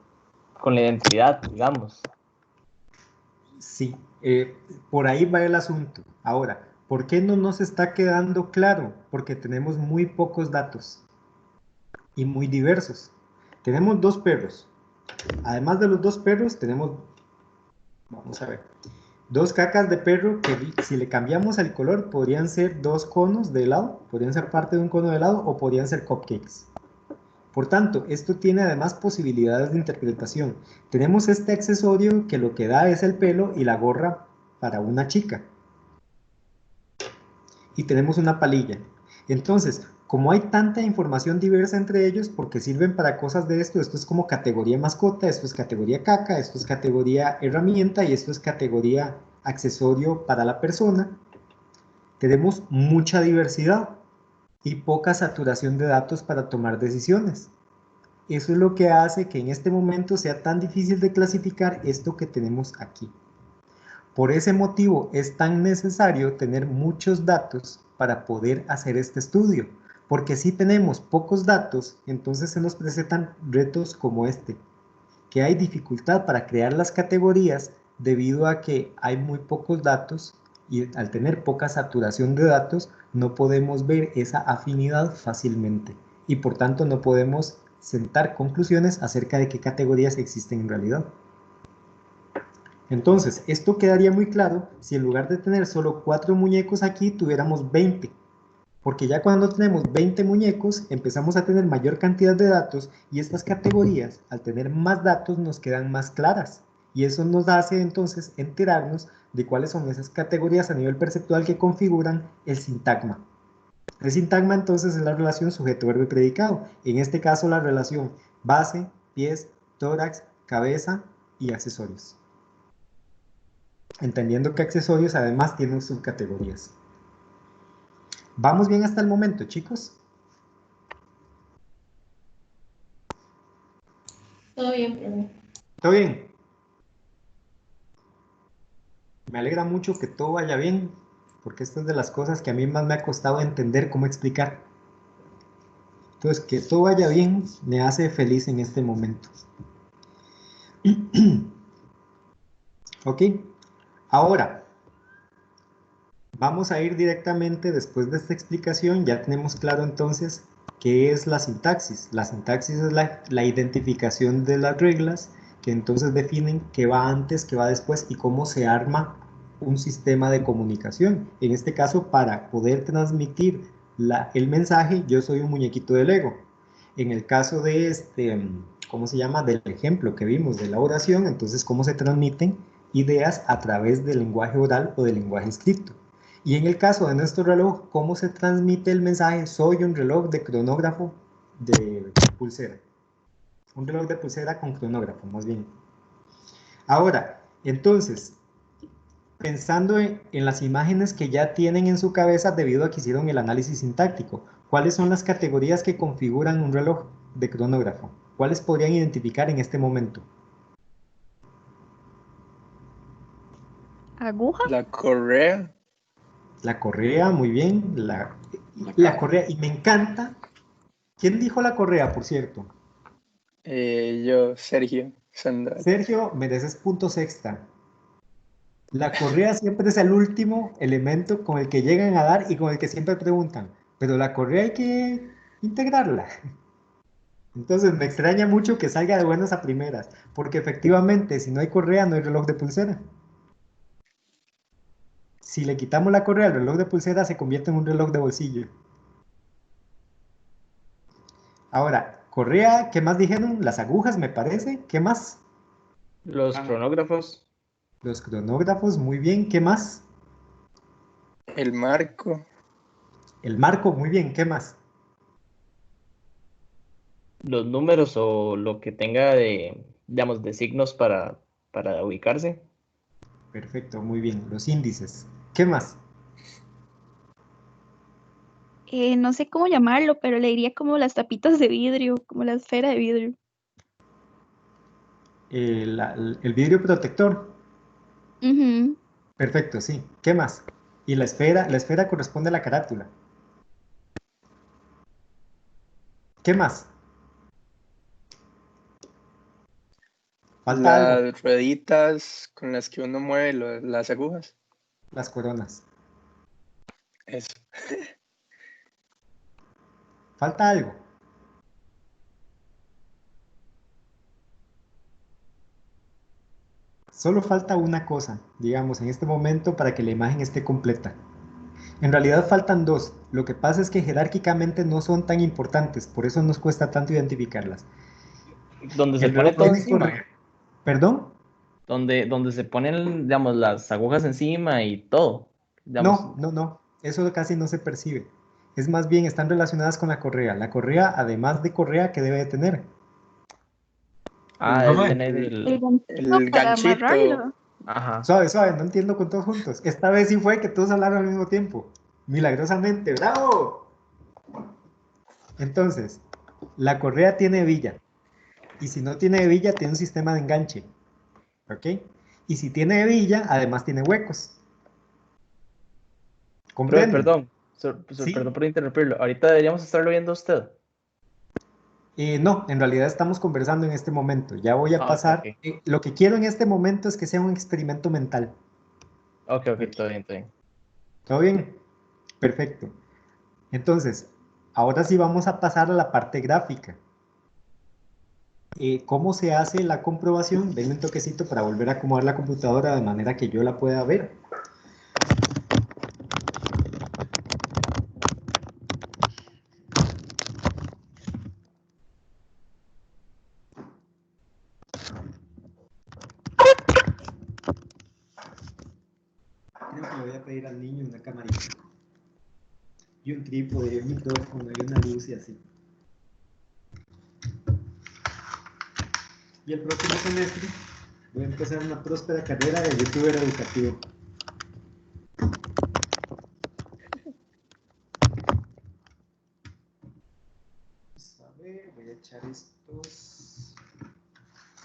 con la identidad, digamos. sí, por ahí va el asunto. Ahora, ¿por qué no nos está quedando claro? Porque tenemos muy pocos datos y muy diversos. Tenemos dos perros. Además de los dos perros, tenemos, vamos a ver, dos cacas de perro que si le cambiamos el color podrían ser dos conos de helado, podrían ser parte de un cono de helado o podrían ser cupcakes. Por tanto, esto tiene además posibilidades de interpretación. Tenemos este accesorio que lo que da es el pelo y la gorra para una chica. Y tenemos una palilla. Entonces, como hay tanta información diversa entre ellos, porque sirven para cosas de esto es como categoría mascota, esto es categoría caca, esto es categoría herramienta y esto es categoría accesorio para la persona, tenemos mucha diversidad y poca saturación de datos para tomar decisiones. Eso es lo que hace que en este momento sea tan difícil de clasificar esto que tenemos aquí. Por ese motivo es tan necesario tener muchos datos para poder hacer este estudio, porque si tenemos pocos datos, entonces se nos presentan retos como este, que hay dificultad para crear las categorías debido a que hay muy pocos datos y al tener poca saturación de datos no podemos ver esa afinidad fácilmente y por tanto no podemos sentar conclusiones acerca de qué categorías existen en realidad. Entonces, esto quedaría muy claro si en lugar de tener solo 4 muñecos aquí tuviéramos 20, porque ya cuando tenemos 20 muñecos empezamos a tener mayor cantidad de datos y estas categorías, al tener más datos, nos quedan más claras Y eso nos hace entonces enterarnos de cuáles son esas categorías a nivel perceptual que configuran el sintagma. El sintagma entonces es la relación sujeto, verbo y predicado. En este caso la relación base, pies, tórax, cabeza y accesorios. Entendiendo que accesorios además tienen subcategorías. ¿Vamos bien hasta el momento, chicos? Todo bien, profe. ¿Todo bien? Me alegra mucho que todo vaya bien, porque esta es de las cosas que a mí más me ha costado entender cómo explicar. Entonces, que todo vaya bien me hace feliz en este momento. Ok, ahora vamos a ir directamente después de esta explicación. Ya tenemos claro entonces qué es la sintaxis. La sintaxis es la identificación de las reglas que entonces definen qué va antes, qué va después y cómo se arma un sistema de comunicación. En este caso, para poder transmitir el mensaje, yo soy un muñequito de Lego. En el caso de ¿cómo se llama? Del ejemplo que vimos de la oración, entonces, ¿cómo se transmiten ideas a través del lenguaje oral o del lenguaje escrito? Y en el caso de nuestro reloj, ¿cómo se transmite el mensaje? Soy un reloj de cronógrafo de pulsera. Un reloj de pulsera con cronógrafo, más bien. Ahora, entonces, pensando en las imágenes que ya tienen en su cabeza debido a que hicieron el análisis sintáctico, ¿cuáles son las categorías que configuran un reloj de cronógrafo? ¿Cuáles podrían identificar en este momento? Aguja. La correa. La correa, muy bien. La correa, y me encanta. ¿Quién dijo la correa, por cierto? Yo, Sergio Sandoval. Sergio, mereces puntos extra. La correa siempre es el último elemento con el que llegan a dar y con el que siempre preguntan, pero la correa hay que integrarla. Entonces me extraña mucho que salga de buenas a primeras, porque efectivamente si no hay correa no hay reloj de pulsera. Si le quitamos la correa al reloj de pulsera se convierte en un reloj de bolsillo. Ahora, correa, ¿qué más dijeron? Las agujas, me parece. ¿Qué más? Los cronógrafos. Los cronógrafos, muy bien. ¿Qué más? El marco. El marco, muy bien. ¿Qué más? Los números o lo que tenga de, digamos, de signos para ubicarse. Perfecto, muy bien. Los índices. ¿Qué más? No sé cómo llamarlo, pero le diría como las tapitas de vidrio, como la esfera de vidrio. El vidrio protector. Ujú. Perfecto, sí. ¿Qué más? Y la esfera corresponde a la carátula. ¿Qué más? Falta algo. Las rueditas con las que uno mueve las agujas. Las coronas. Eso. Falta algo. Solo falta una cosa, digamos, en este momento para que la imagen esté completa. En realidad faltan dos. Lo que pasa es que jerárquicamente no son tan importantes, por eso nos cuesta tanto identificarlas. Donde se El pone reloj todo tiene correa. encima. ¿Perdón? Donde se ponen, digamos, las agujas encima y todo. Digamos, No. Eso casi no se percibe. Es más bien, están relacionadas con la correa. La correa, además de correa, ¿qué debe de tener? debe El, tener El el... ganchito el para ganchito. amarrarlo. Ajá. Suave, suave, no entiendo con todos juntos. Esta vez sí fue que todos hablaron al mismo tiempo. Milagrosamente, ¡bravo! Entonces, la correa hay hebilla. Y si no tiene hebilla, tiene un sistema de enganche. ¿Ok? Y si tiene hebilla, además tiene huecos. Profe, ¿Comprenden? perdón. Perdón Sí. por interrumpirlo. Ahorita deberíamos estarlo viendo a usted. No, en realidad estamos conversando en este momento. Ya voy a Ah, ok, pasar. ok. Lo que quiero en este momento es que sea un experimento mental. Ok, ¿Ok? todo bien, todo bien. ¿Todo bien? Perfecto. Entonces, ahora sí vamos a pasar a la parte gráfica. ¿Cómo se hace la comprobación? Denme un toquecito para volver a acomodar la computadora de manera que yo la pueda ver. ejemplo, le voy a pedir al niño una camarita y un trípode, y un micrófono, y una luz y así. Y el próximo semestre voy a empezar una próspera carrera de youtuber educativo. Vamos a ver, voy a echar estos.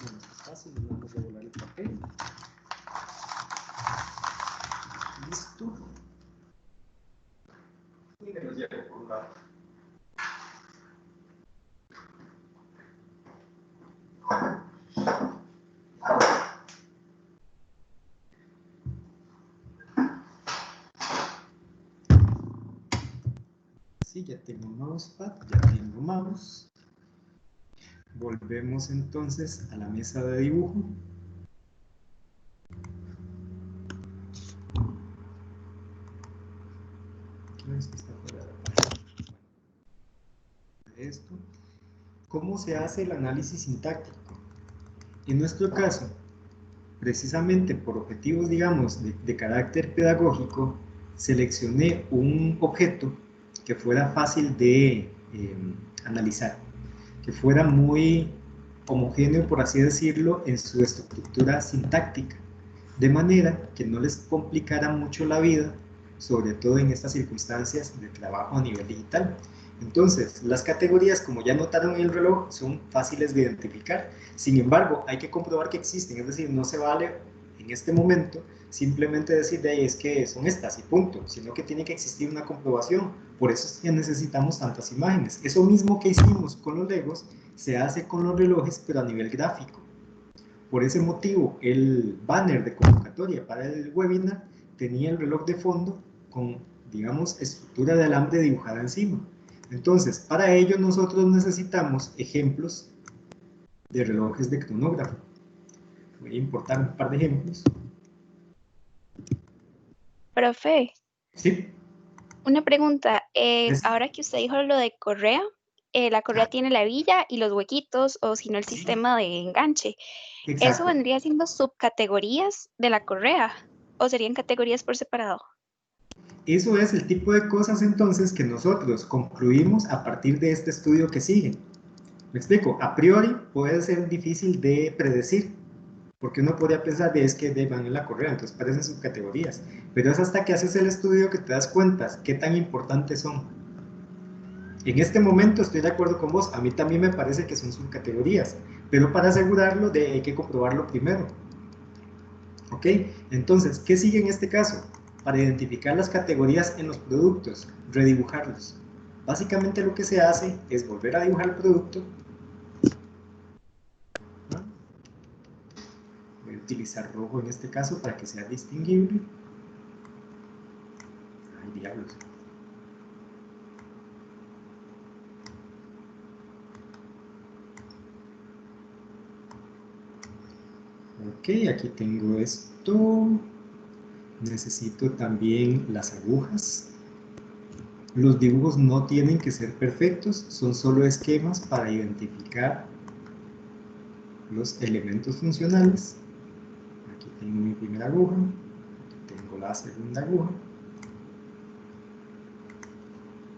Bueno, esto es fácil, no vamos a volar el papel. Listo. Y me los llevo por un lado. Sí, ya tengo mousepad, ya tengo mouse. Volvemos entonces a la mesa de dibujo. ¿Qué es que está fuera de la página? Esto. ¿Cómo se hace el análisis sintáctico? En nuestro caso, precisamente por objetivos, digamos, de carácter pedagógico, seleccioné un objeto que fuera fácil de analizar, que fuera muy homogéneo, por así decirlo, en su estructura sintáctica, de manera que no les complicara mucho la vida, sobre todo en estas circunstancias de trabajo a nivel digital. Entonces, las categorías, como ya notaron en el reloj, son fáciles de identificar. Sin embargo, hay que comprobar que existen, es decir, no se vale en este momento simplemente decir de ahí es que son estas y punto, sino que tiene que existir una comprobación. Por eso es que necesitamos tantas imágenes. Eso mismo que hicimos con los legos se hace con los relojes, pero a nivel gráfico. Por ese motivo, el banner de convocatoria para el webinar tenía el reloj de fondo con, digamos, estructura de alambre dibujada encima. Entonces, para ello nosotros necesitamos ejemplos de relojes de cronógrafo. Voy a importar un par de ejemplos. Profe, Sí. una pregunta. Es- Ahora que usted dijo lo de correa, la correa tiene la hebilla y los huequitos, o si no el Sí. sistema de enganche. ¿Eso Exacto. vendría siendo subcategorías de la correa o serían categorías por separado? Eso es el tipo de cosas entonces que nosotros concluimos a partir de este estudio que sigue. Me explico, a priori puede ser difícil de predecir, porque uno podría pensar de es que van en la correa, entonces parecen subcategorías, pero es hasta que haces el estudio que te das cuenta qué tan importantes son. En este momento estoy de acuerdo con vos, a mí también me parece que son subcategorías, pero para asegurarlo hay que comprobarlo primero. ¿Ok? Entonces, ¿qué sigue en este caso? Para identificar las categorías en los productos, redibujarlos. Básicamente lo que se hace es volver a dibujar el producto. Voy a utilizar rojo en este caso para que sea distinguible. Ay, diablos. Ok, aquí tengo esto. Necesito también las agujas. Los dibujos no tienen que ser perfectos, son solo esquemas para identificar los elementos funcionales. Aquí tengo mi primera aguja, aquí tengo la segunda aguja.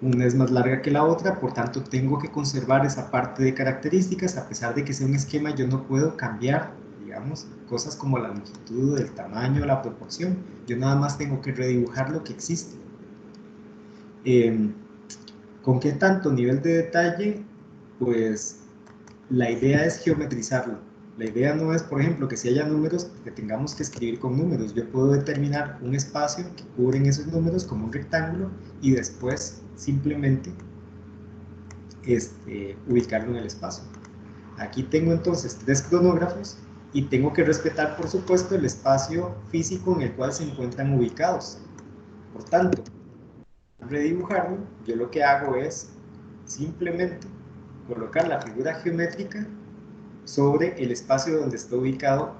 Una es más larga que la otra, por tanto tengo que conservar esa parte de características. A pesar de que sea un esquema, yo no puedo cambiar, digamos, cosas como la longitud, el tamaño, la proporción. Yo nada más tengo que redibujar lo que existe. ¿Con qué tanto nivel de detalle? Pues la idea es geometrizarlo. La idea no es, por ejemplo, que si haya números, que tengamos que escribir con números. Yo puedo determinar un espacio que cubren esos números como un rectángulo y después simplemente ubicarlo en el espacio. Aquí tengo entonces 3 cronógrafos y tengo que respetar, por supuesto, el espacio físico en el cual se encuentran ubicados. Por tanto, redibujarlo, yo lo que hago es simplemente colocar la figura geométrica sobre el espacio donde está ubicado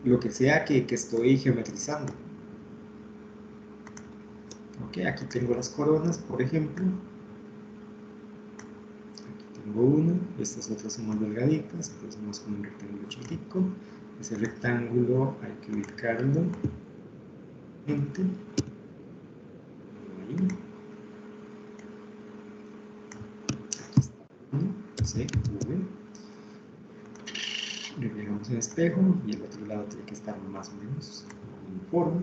lo que sea que estoy geometrizando. Ok, aquí tengo las coronas, por ejemplo. Aquí tengo una, estas otras son más delgaditas, entonces vamos con un rectángulo chiquitico. Ese rectángulo hay que ubicarlo. Enter. Ahí. C, V. Reflejamos en espejo y el otro lado tiene que estar más o menos uniforme.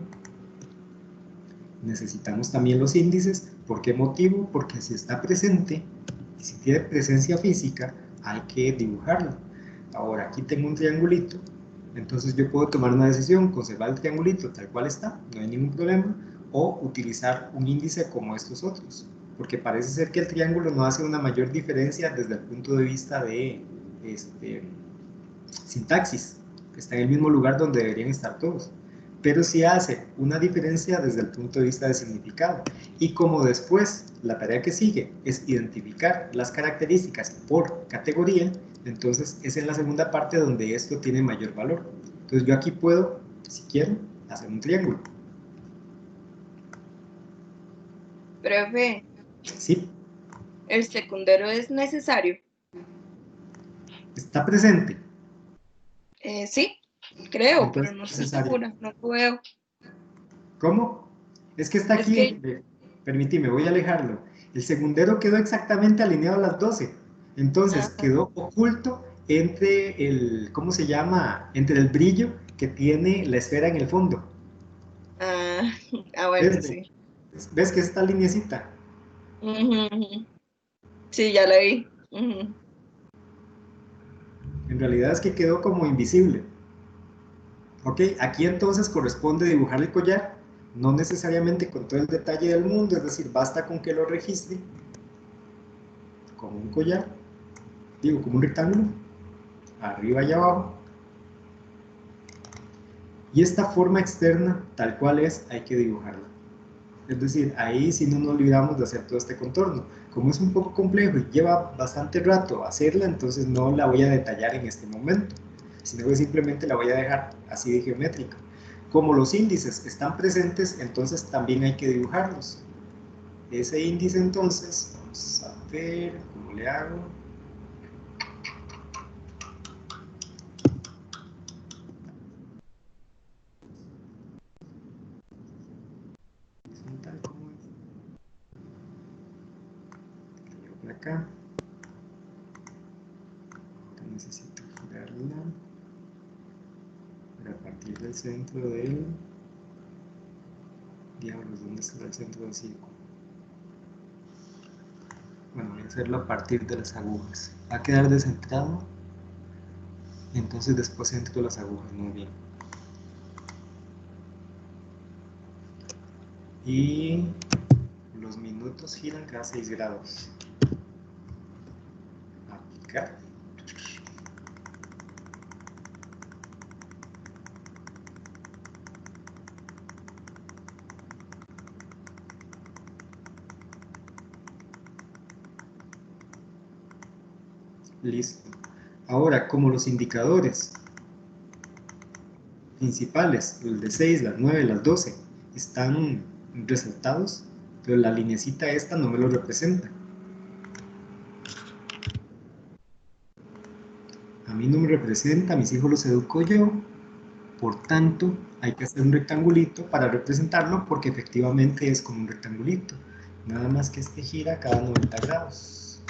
Necesitamos también los índices. ¿Por qué motivo? Porque si está presente y si tiene presencia física, hay que dibujarlo. Ahora, aquí tengo un triangulito, entonces yo puedo tomar una decisión, conservar el triangulito tal cual está, no hay ningún problema, o utilizar un índice como estos otros, porque parece ser que el triángulo no hace una mayor diferencia desde el punto de vista de sintaxis, está en el mismo lugar donde deberían estar todos, pero sí hace una diferencia desde el punto de vista de significado. Y como después la tarea que sigue es identificar las características por categoría, entonces es en la segunda parte donde esto tiene mayor valor. Entonces yo aquí puedo, si quiero, hacer un triángulo. Profe, Sí, ¿el secundero es necesario? está presente. Sí, creo, Entonces, pero no estoy necesario. segura, no lo veo. ¿Cómo? Es que está Es aquí, que- permíteme, voy a alejarlo. El secundero quedó exactamente alineado a las 12. Entonces quedó oculto entre el, ¿cómo se llama? Entre el brillo que tiene la esfera en el fondo. Bueno, ¿Ves? sí. ¿Ves que esta lineecita? Ujú, ujú. Sí, ya la vi. Ujú. En realidad es que quedó como invisible. Ok, aquí entonces corresponde dibujar el collar, no necesariamente con todo el detalle del mundo, es decir, basta con que lo registre como un collar, digo, como un rectángulo, arriba y abajo. Y esta forma externa, tal cual es, hay que dibujarla. Es decir, ahí sí no nos olvidamos de hacer todo este contorno. Como es un poco complejo y lleva bastante rato hacerla, entonces no la voy a detallar en este momento, sino que simplemente la voy a dejar así de geométrica. Como los índices están presentes, entonces también hay que dibujarlos. Ese índice entonces, vamos a ver cómo le hago. Tal como es. Lo llevo por acá. Necesito girarla para partir del centro del... Diablos, ¿dónde está el centro del círculo? Bueno, voy a hacerlo a partir de las agujas. Va a quedar descentrado, entonces después centro las agujas, muy bien. Y los minutos giran cada 6 grados. Aplicar. Listo. Ahora, como los indicadores principales, el de 6, las 9, las 12, están resaltados, pero la linecita esta no me lo representa. A mí no me representa, a mis hijos los educo yo, por tanto hay que hacer un rectangulito para representarlo porque efectivamente es como un rectangulito, nada más que este gira cada 90 grados.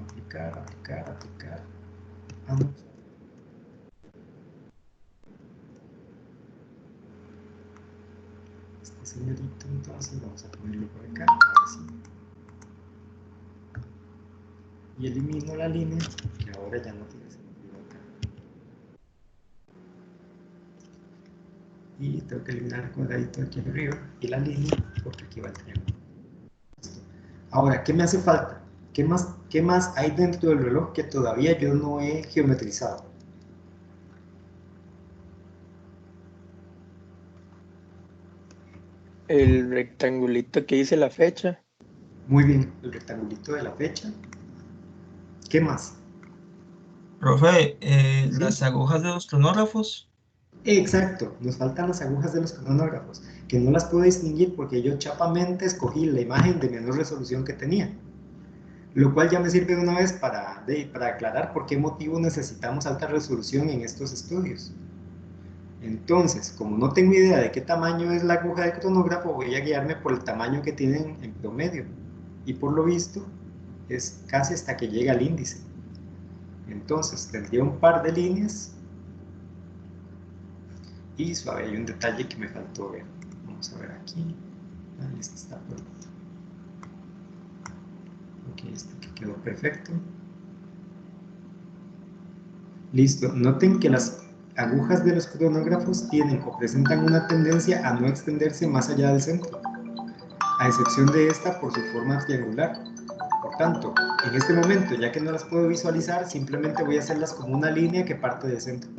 Aplicar, aplicar, aplicar. Vamos. Este señorito entonces vamos a ponerlo por acá, ahora sí. Y elimino la línea que ahora ya no tiene sentido acá. Y tengo que eliminar el cuadradito aquí arriba y la línea porque aquí va el triángulo. Ahora, ¿qué me hace falta? ¿Qué más hay dentro del reloj que todavía yo no he geometrizado? El rectangulito que dice la fecha. Muy bien, el rectangulito de la fecha. ¿Qué más? Profe, ¿Sí? las agujas de los cronógrafos. Exacto, nos faltan las agujas de los cronógrafos, que no las puedo distinguir porque yo chapamente escogí la imagen de menor resolución que tenía. Lo cual ya me sirve de una vez para aclarar por qué motivo necesitamos alta resolución en estos estudios. Entonces, como no tengo idea de qué tamaño es la aguja del cronógrafo, voy a guiarme por el tamaño que tienen en promedio. Y por lo visto, es casi hasta que llega al índice. Entonces, tendría un par de líneas. Y suave, hay un detalle que me faltó ver. Vamos a ver aquí. Ahí está. Ok, este que quedó perfecto. Listo. Noten que las agujas de los cronógrafos tienen o presentan una tendencia a no extenderse más allá del centro, a excepción de esta por su forma triangular. Por tanto, en este momento, ya que no las puedo visualizar, simplemente voy a hacerlas como una línea que parte del centro.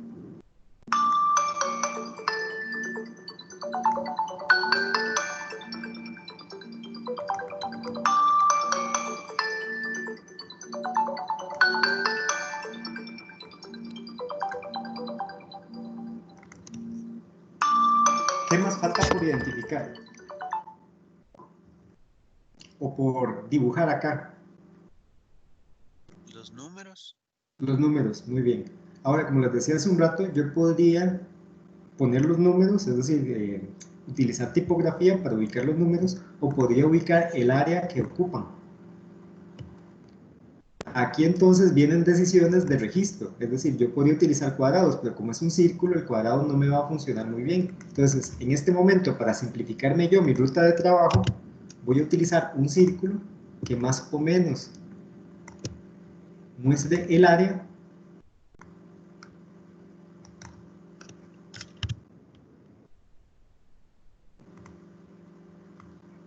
¿Qué más falta por identificar? O por dibujar acá. Los números. Los números, muy bien. Ahora, como les decía hace un rato, yo podría poner los números, es decir, utilizar tipografía para ubicar los números, o podría ubicar el área que ocupan. Aquí entonces vienen decisiones de registro, es decir, yo podría utilizar cuadrados, pero como es un círculo, el cuadrado no me va a funcionar muy bien. Entonces, en este momento, para simplificarme yo mi ruta de trabajo, voy a utilizar un círculo que más o menos muestre el área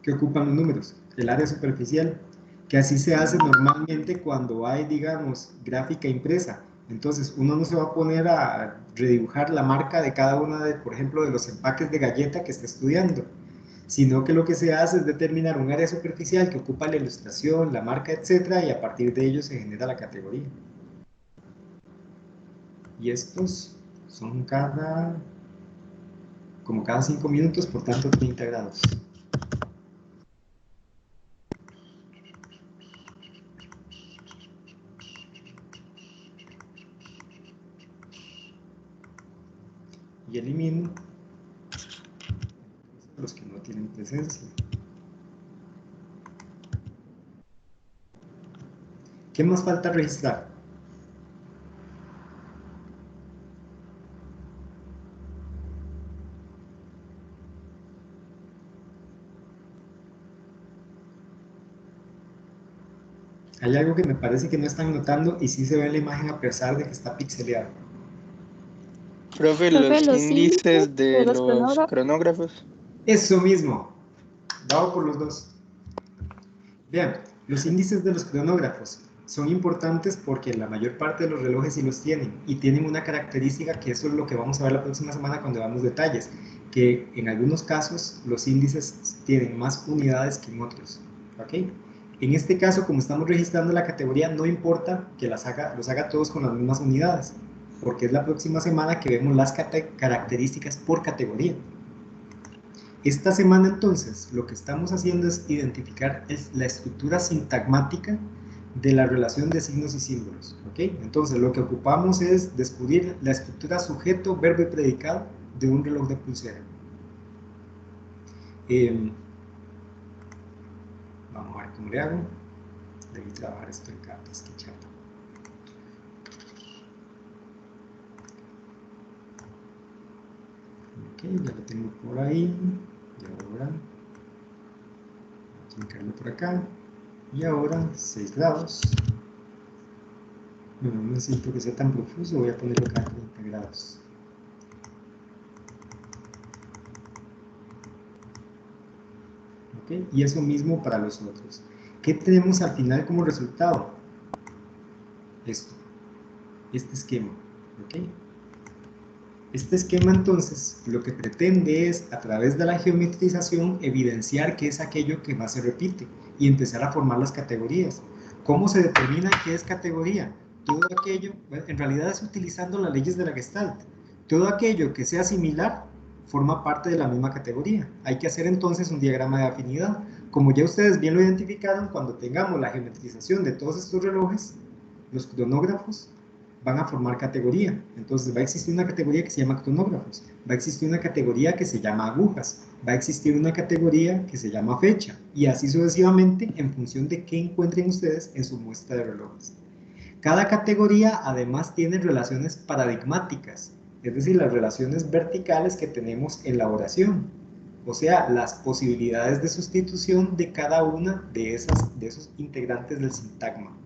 que ocupan los números, el área superficial, que así se hace normalmente cuando hay, digamos, gráfica impresa. Entonces, uno no se va a poner a redibujar la marca de cada una de, por ejemplo, de los empaques de galleta que está estudiando, sino que lo que se hace es determinar un área superficial que ocupa la ilustración, la marca, etcétera, y a partir de ello se genera la categoría. Y estos son como cada 5 minutos, por tanto 30 grados. Y elimino los que no tienen presencia. ¿Qué más falta registrar? Hay algo que me parece que no están notando y sí se ve en la imagen a pesar de que está pixeleado. Profe, los índices de los cronógrafos. Eso mismo, dado por los dos. Vean, los índices de los cronógrafos son importantes porque la mayor parte de los relojes sí los tienen y tienen una característica que eso es lo que vamos a ver la próxima semana cuando veamos detalles, que en algunos casos los índices tienen más unidades que en otros, ¿ok? En este caso, como estamos registrando la categoría, no importa que los haga todos con las mismas unidades, porque es la próxima semana que vemos las características por categoría. Esta semana entonces lo que estamos haciendo es identificar la estructura sintagmática de la relación de signos y símbolos, ¿ok? Entonces lo que ocupamos es descubrir la estructura sujeto, verbo y predicado de un reloj de pulsera. Vamos a ver cómo le hago. Debí trabajar esto en cartas, qué chato. Ok, ya lo tengo por ahí. Y ahora, vamos a marcarlo por acá. Y ahora, 6 grados. Bueno, no necesito que sea tan profuso, voy a ponerlo acá a 30 grados. ¿Okay? Y eso mismo para los otros. ¿Qué tenemos al final como resultado? Esto, este esquema, ¿ok? Este esquema entonces lo que pretende es a través de la geometrización evidenciar qué es aquello que más se repite y empezar a formar las categorías. ¿Cómo se determina qué es categoría? Todo aquello, bueno, en realidad es utilizando las leyes de la Gestalt, todo aquello que sea similar forma parte de la misma categoría. Hay que hacer entonces un diagrama de afinidad. Como ya ustedes bien lo identificaron, cuando tengamos la geometrización de todos estos relojes, los cronógrafos van a formar categoría. Entonces va a existir una categoría que se llama cronógrafos, va a existir una categoría que se llama agujas, va a existir una categoría que se llama fecha, y así sucesivamente en función de qué encuentren ustedes en su muestra de relojes. Cada categoría además tiene relaciones paradigmáticas, es decir, las relaciones verticales que tenemos en la oración, o sea, las posibilidades de sustitución de cada una de esos integrantes del sintagma.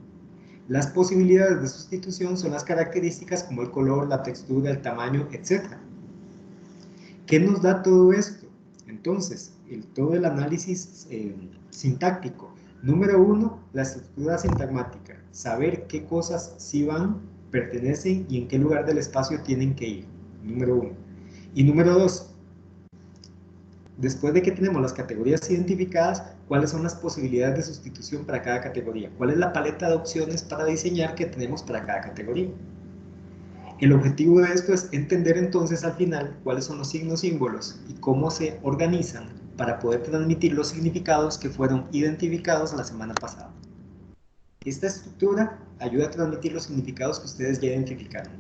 Las posibilidades de sustitución son las características como el color, la textura, el tamaño, etc. ¿Qué nos da todo esto? Entonces, todo el análisis sintáctico. Número 1, la estructura sintagmática. Saber qué cosas sí van, pertenecen y en qué lugar del espacio tienen que ir. Número 1. Y número 2, después de que tenemos las categorías identificadas, ¿cuáles son las posibilidades de sustitución para cada categoría? ¿Cuál es la paleta de opciones para diseñar que tenemos para cada categoría? El objetivo de esto es entender entonces al final cuáles son los signos símbolos y cómo se organizan para poder transmitir los significados que fueron identificados la semana pasada. Esta estructura ayuda a transmitir los significados que ustedes ya identificaron.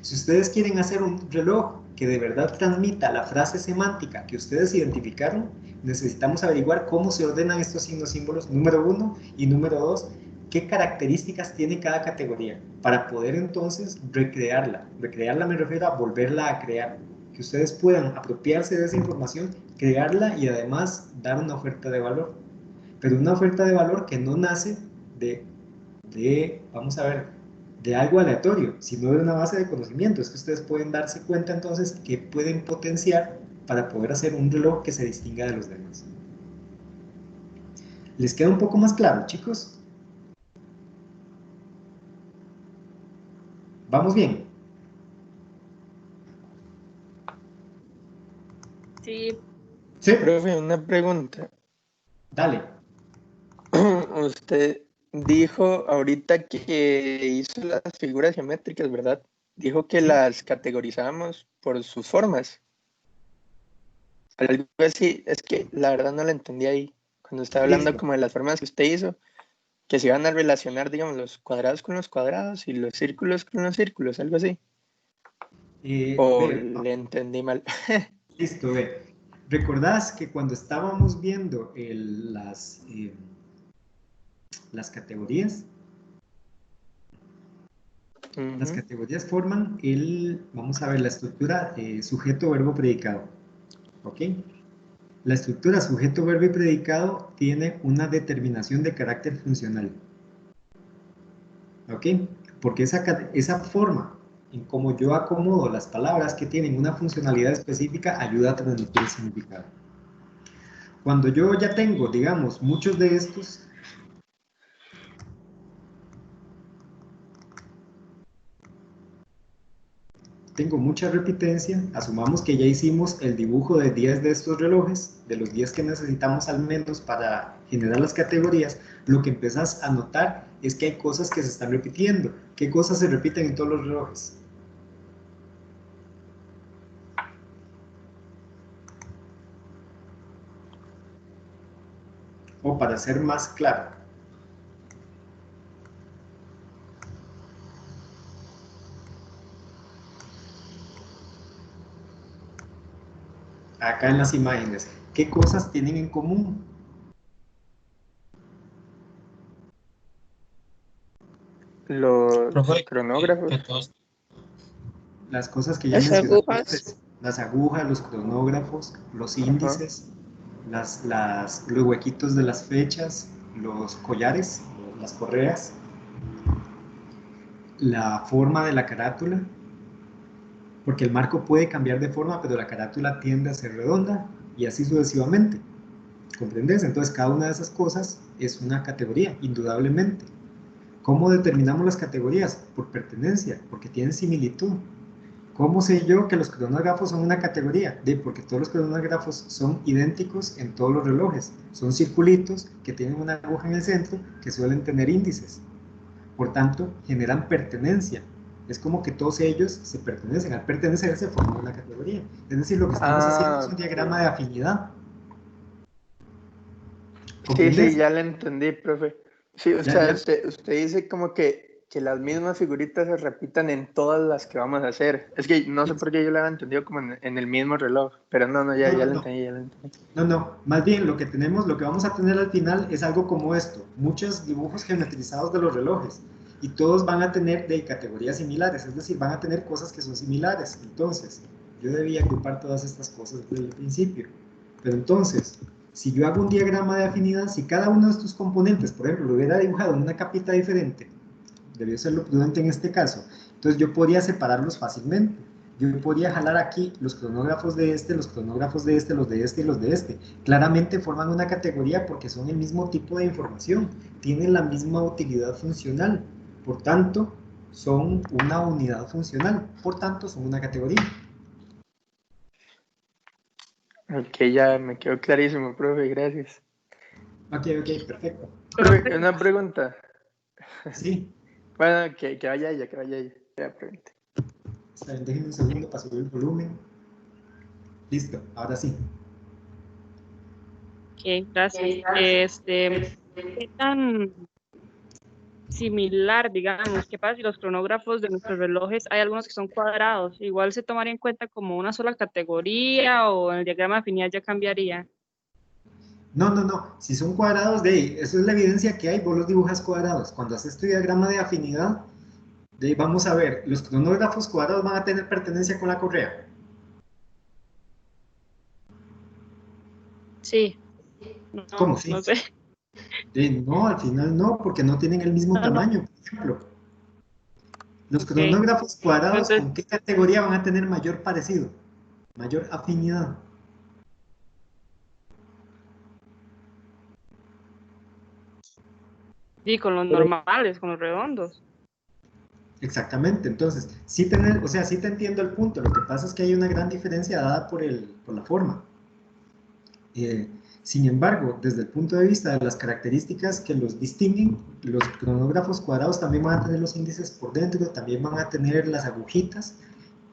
Si ustedes quieren hacer un reloj que de verdad transmita la frase semántica que ustedes identificaron, necesitamos averiguar cómo se ordenan estos signos símbolos, número 1, y número 2, qué características tiene cada categoría, para poder entonces recrearla. Recrearla me refiero a volverla a crear, que ustedes puedan apropiarse de esa información, crearla y además dar una oferta de valor. Pero una oferta de valor que no nace vamos a ver, de algo aleatorio, sino de una base de conocimiento. Es que ustedes pueden darse cuenta entonces que pueden potenciar para poder hacer un reloj que se distinga de los demás. ¿Les queda un poco más claro, chicos? ¿Vamos bien? Sí. Sí. Profe, una pregunta. Dale. Usted dijo ahorita que hizo las figuras geométricas, ¿verdad? Dijo que las categorizamos por sus formas. Algo así, es que la verdad no la entendí ahí. Cuando estaba hablando como de las formas que usted hizo, que se iban a relacionar, digamos, los cuadrados con los cuadrados y los círculos con los círculos, algo así. O le entendí mal. Listo, ve. ¿Recordás que cuando estábamos viendo las categorías? Las categorías forman vamos a ver, la estructura sujeto, verbo, predicado. ¿Ok? La estructura sujeto, verbo y predicado tiene una determinación de carácter funcional. ¿Ok? Porque esa forma en cómo yo acomodo las palabras que tienen una funcionalidad específica ayuda a transmitir el significado. Cuando yo ya tengo, digamos, muchos de estos, tengo mucha repitencia, asumamos que ya hicimos el dibujo de 10 de estos relojes, de los 10 que necesitamos al menos para generar las categorías, lo que empiezas a notar es que hay cosas que se están repitiendo. ¿Qué cosas se repiten en todos los relojes? O para ser más claro, acá en las imágenes, ¿qué cosas tienen en común? Los Profe, cronógrafos. Las cosas que ya Las mencioné agujas. antes, las agujas, los cronógrafos, los índices, los huequitos de las fechas, los collares, las correas, la forma de la carátula, porque el marco puede cambiar de forma, pero la carátula tiende a ser redonda, y así sucesivamente. ¿Comprendes? Entonces cada una de esas cosas es una categoría, indudablemente. ¿Cómo determinamos las categorías? Por pertenencia, porque tienen similitud. ¿Cómo sé yo que los cronógrafos son una categoría? Porque todos los cronógrafos son idénticos en todos los relojes. Son circulitos que tienen una aguja en el centro que suelen tener índices. Por tanto, generan pertenencia. Es como que todos ellos se pertenecen. Al pertenecer se forma una categoría. Es decir, lo que estamos haciendo es un diagrama de afinidad. Sí, ya lo entendí, profe. Sí, o sea, ya. Usted dice como que las mismas figuritas se repitan en todas las que vamos a hacer. Es que no sé por qué yo lo había entendido como en el mismo reloj, pero ya lo entendí, ya lo entendí. No, más bien lo que vamos a tener al final es algo como esto, muchos dibujos geometrizados de los relojes, y todos van a tener de categorías similares, es decir, van a tener cosas que son similares. Entonces, yo debía agrupar todas estas cosas desde el principio. Pero entonces, si yo hago un diagrama de afinidad, si cada uno de estos componentes, por ejemplo, lo hubiera dibujado en una capita diferente, debió serlo prudente en este caso, entonces yo podría separarlos fácilmente. Yo podría jalar aquí los cronógrafos de este, los cronógrafos de este, los de este y los de este. Claramente forman una categoría porque son el mismo tipo de información, tienen la misma utilidad funcional, por tanto, son una unidad funcional, por tanto, son una categoría. Ok, ya me quedó clarísimo, profe, gracias. Ok, perfecto. Profe, una pregunta. Sí. Bueno, que vaya ella, ya pregunte. Está bien, déjenme un segundo para subir el volumen. Listo, ahora sí. Ok, gracias. ¿Qué tan similar, digamos? ¿Qué pasa si los cronógrafos de nuestros relojes hay algunos que son cuadrados? ¿Igual se tomaría en cuenta como una sola categoría o en el diagrama de afinidad ya cambiaría? No. Si son cuadrados, eso es la evidencia que hay. Vos los dibujas cuadrados. Cuando haces tu diagrama de afinidad, vamos a ver, los cronógrafos cuadrados van a tener pertenencia con la correa. Sí. No, ¿Cómo sí? No sé. No, al final no, porque no tienen el mismo tamaño, por ejemplo. Los cronógrafos cuadrados, Entonces, ¿con qué categoría van a tener mayor parecido? Mayor afinidad. Sí, con los normales, con los redondos. Exactamente, entonces, sí te entiendo el punto, lo que pasa es que hay una gran diferencia dada por la forma. Sin embargo, desde el punto de vista de las características que los distinguen, los cronógrafos cuadrados también van a tener los índices por dentro, también van a tener las agujitas,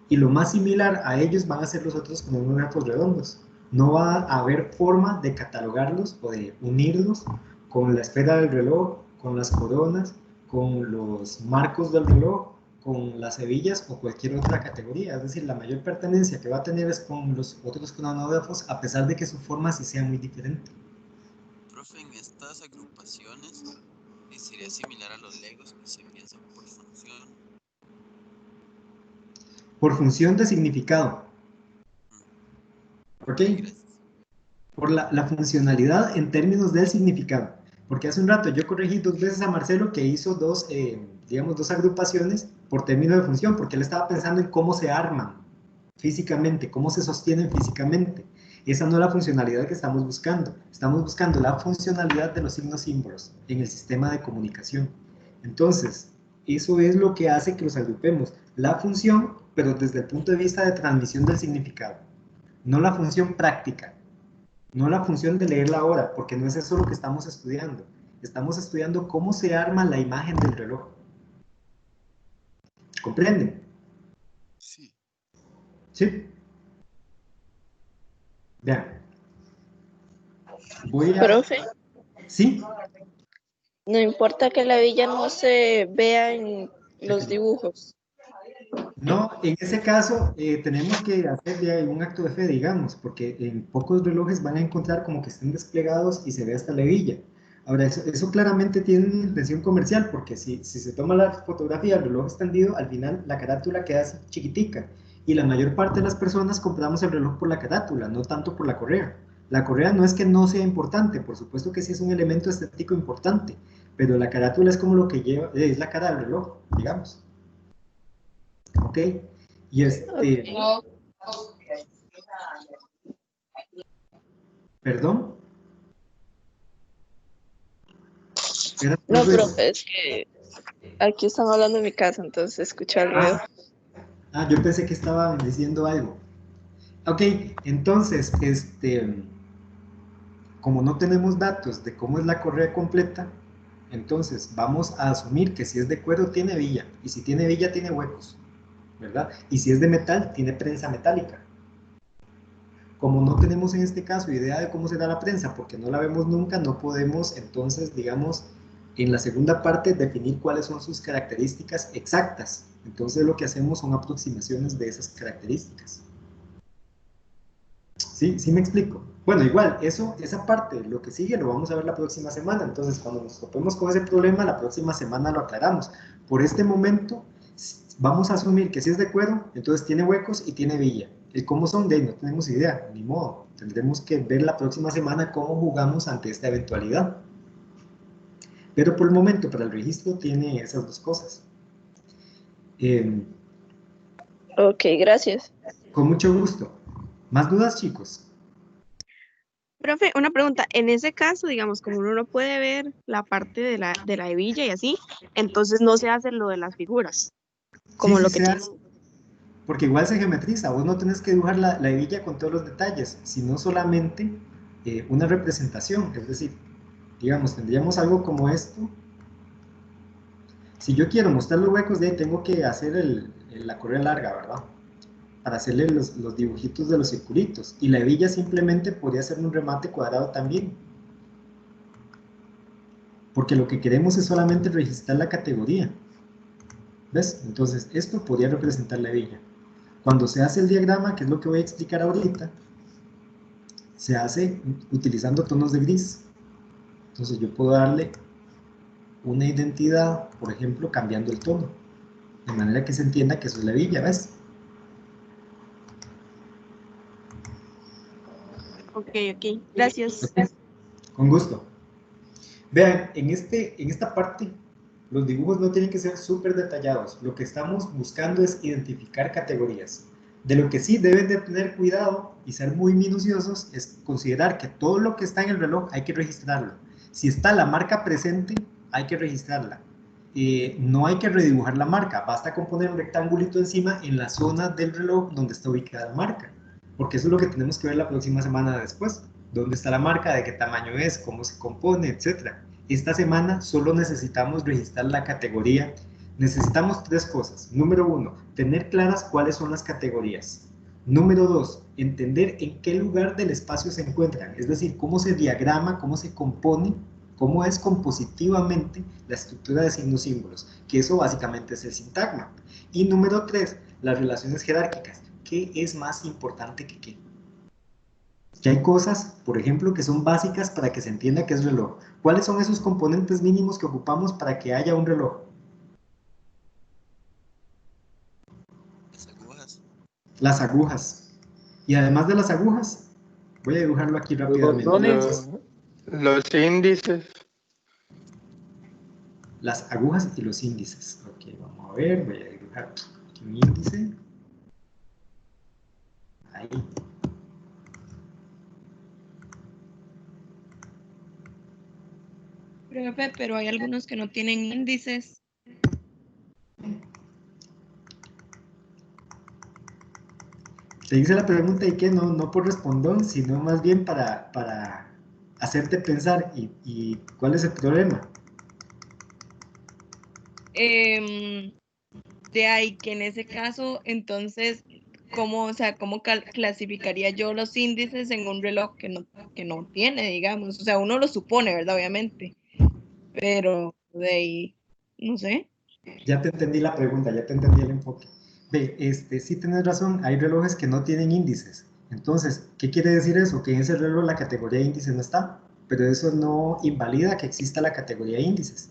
y lo más similar a ellos van a ser los otros cronógrafos redondos. No va a haber forma de catalogarlos o de unirlos con la esfera del reloj, con las coronas, con los marcos del reloj, con las hebillas o cualquier otra categoría. Es decir, la mayor pertenencia que va a tener es con los otros cronógrafos, a pesar de que su forma sí sea muy diferente. Profe, en estas agrupaciones sería similar a los legos que se piensan por función. Por función de significado. ¿Ok? Por la funcionalidad en términos del significado. Porque hace un rato yo corregí 2 veces a Marcelo que hizo dos agrupaciones por término de función, porque él estaba pensando en cómo se arman físicamente, cómo se sostienen físicamente. Esa no es la funcionalidad que estamos buscando. Estamos buscando la funcionalidad de los signos símbolos en el sistema de comunicación. Entonces, eso es lo que hace que los agrupemos. La función, pero desde el punto de vista de transmisión del significado. No la función práctica. No la función de leer la hora, porque no es eso lo que estamos estudiando. Estamos estudiando cómo se arma la imagen del reloj. ¿Comprenden? Sí. ¿Sí? Vean. Profe, ¿Sí? no importa que la villa no se vea en los dibujos. No, en ese caso tenemos que hacer un acto de fe, digamos, porque en pocos relojes van a encontrar como que estén desplegados y se ve hasta la hebilla. Ahora, eso claramente tiene una intención comercial, porque si se toma la fotografía del reloj extendido, al final la carátula queda así chiquitica, y la mayor parte de las personas compramos el reloj por la carátula, no tanto por la correa. La correa no es que no sea importante, por supuesto que sí es un elemento estético importante, pero la carátula es como lo que lleva, es la cara del reloj, digamos. ¿Ok? Y ¿Perdón? No, profe, es que aquí están hablando en mi casa, entonces escucha el ruido. Yo pensé que estaban diciendo algo. Ok, entonces, como no tenemos datos de cómo es la correa completa, Entonces, vamos a asumir que si es de cuero tiene hebilla, y si tiene hebilla tiene huecos, ¿verdad? Y si es de metal, tiene prensa metálica. Como no tenemos en este caso idea de cómo será la prensa, porque no la vemos nunca, no podemos entonces, digamos, en la segunda parte definir cuáles son sus características exactas. Entonces lo que hacemos son aproximaciones de esas características. ¿Sí? ¿Sí me explico? Bueno, igual, esa parte, lo que sigue, lo vamos a ver la próxima semana. Entonces, cuando nos topemos con ese problema, la próxima semana lo aclaramos. Por este momento, vamos a asumir que si es de cuero, entonces tiene huecos y tiene hebilla. ¿Y cómo son? De ahí no tenemos idea, ni modo. Tendremos que ver la próxima semana cómo jugamos ante esta eventualidad. Pero por el momento, para el registro, tiene esas dos cosas. Ok, gracias. Con mucho gusto. ¿Más dudas, chicos? Profe, una pregunta. En ese caso, digamos, como uno no puede ver la parte de la hebilla y así, entonces no se hace lo de las figuras. Como Sí, lo sí que se tiene. hace. Porque igual se geometriza, vos no tenés que dibujar la hebilla con todos los detalles, sino solamente una representación. Es decir, digamos, tendríamos algo como esto. Si yo quiero mostrar los huecos, de ahí tengo que hacer la correa larga, ¿verdad? Para hacerle los dibujitos de los circulitos. Y la hebilla simplemente podría ser un remate cuadrado también. Porque lo que queremos es solamente registrar la categoría. ¿Ves? Entonces, esto podría representar la hebilla. Cuando se hace el diagrama, que es lo que voy a explicar ahorita, se hace utilizando tonos de gris. Entonces yo puedo darle una identidad, por ejemplo, cambiando el tono, de manera que se entienda que eso es la hebilla, ¿ves? Ok, gracias. Okay. Con gusto. Vean, en esta parte, los dibujos no tienen que ser súper detallados. Lo que estamos buscando es identificar categorías. De lo que sí deben de tener cuidado y ser muy minuciosos es considerar que todo lo que está en el reloj hay que registrarlo. Si está la marca presente, hay que registrarla. No hay que redibujar la marca, basta con poner un rectangulito encima en la zona del reloj donde está ubicada la marca. Porque eso es lo que tenemos que ver la próxima semana después. ¿Dónde está la marca? ¿De qué tamaño es? ¿Cómo se compone? Etcétera. Esta semana solo necesitamos registrar la categoría. Necesitamos tres cosas. Número 1, tener claras cuáles son las categorías. Número 2, entender en qué lugar del espacio se encuentran, es decir, cómo se diagrama, cómo se compone, cómo es compositivamente la estructura de signos símbolos, que eso básicamente es el sintagma. Y número 3, las relaciones jerárquicas. ¿Qué es más importante que qué? Que hay cosas, por ejemplo, que son básicas para que se entienda qué es reloj. ¿Cuáles son esos componentes mínimos que ocupamos para que haya un reloj? Las agujas. Las agujas. Y además de las agujas, voy a dibujarlo aquí rápidamente. Los índices. Las agujas y los índices. Ok, vamos a ver, voy a dibujar aquí un índice. Ahí. Profe, pero hay algunos que no tienen índices. Te hice la pregunta y que no por respondón, sino más bien para hacerte pensar y cuál es el problema. De ahí que en ese caso, entonces, ¿cómo clasificaría yo los índices en un reloj que no tiene, digamos? O sea, uno lo supone, ¿verdad? Obviamente. Pero de ahí, no sé. Ya te entendí la pregunta, ya te entendí el enfoque. Ve, sí tienes razón, hay relojes que no tienen índices. Entonces, ¿qué quiere decir eso? Que en ese reloj la categoría de índices no está, pero eso no invalida que exista la categoría de índices.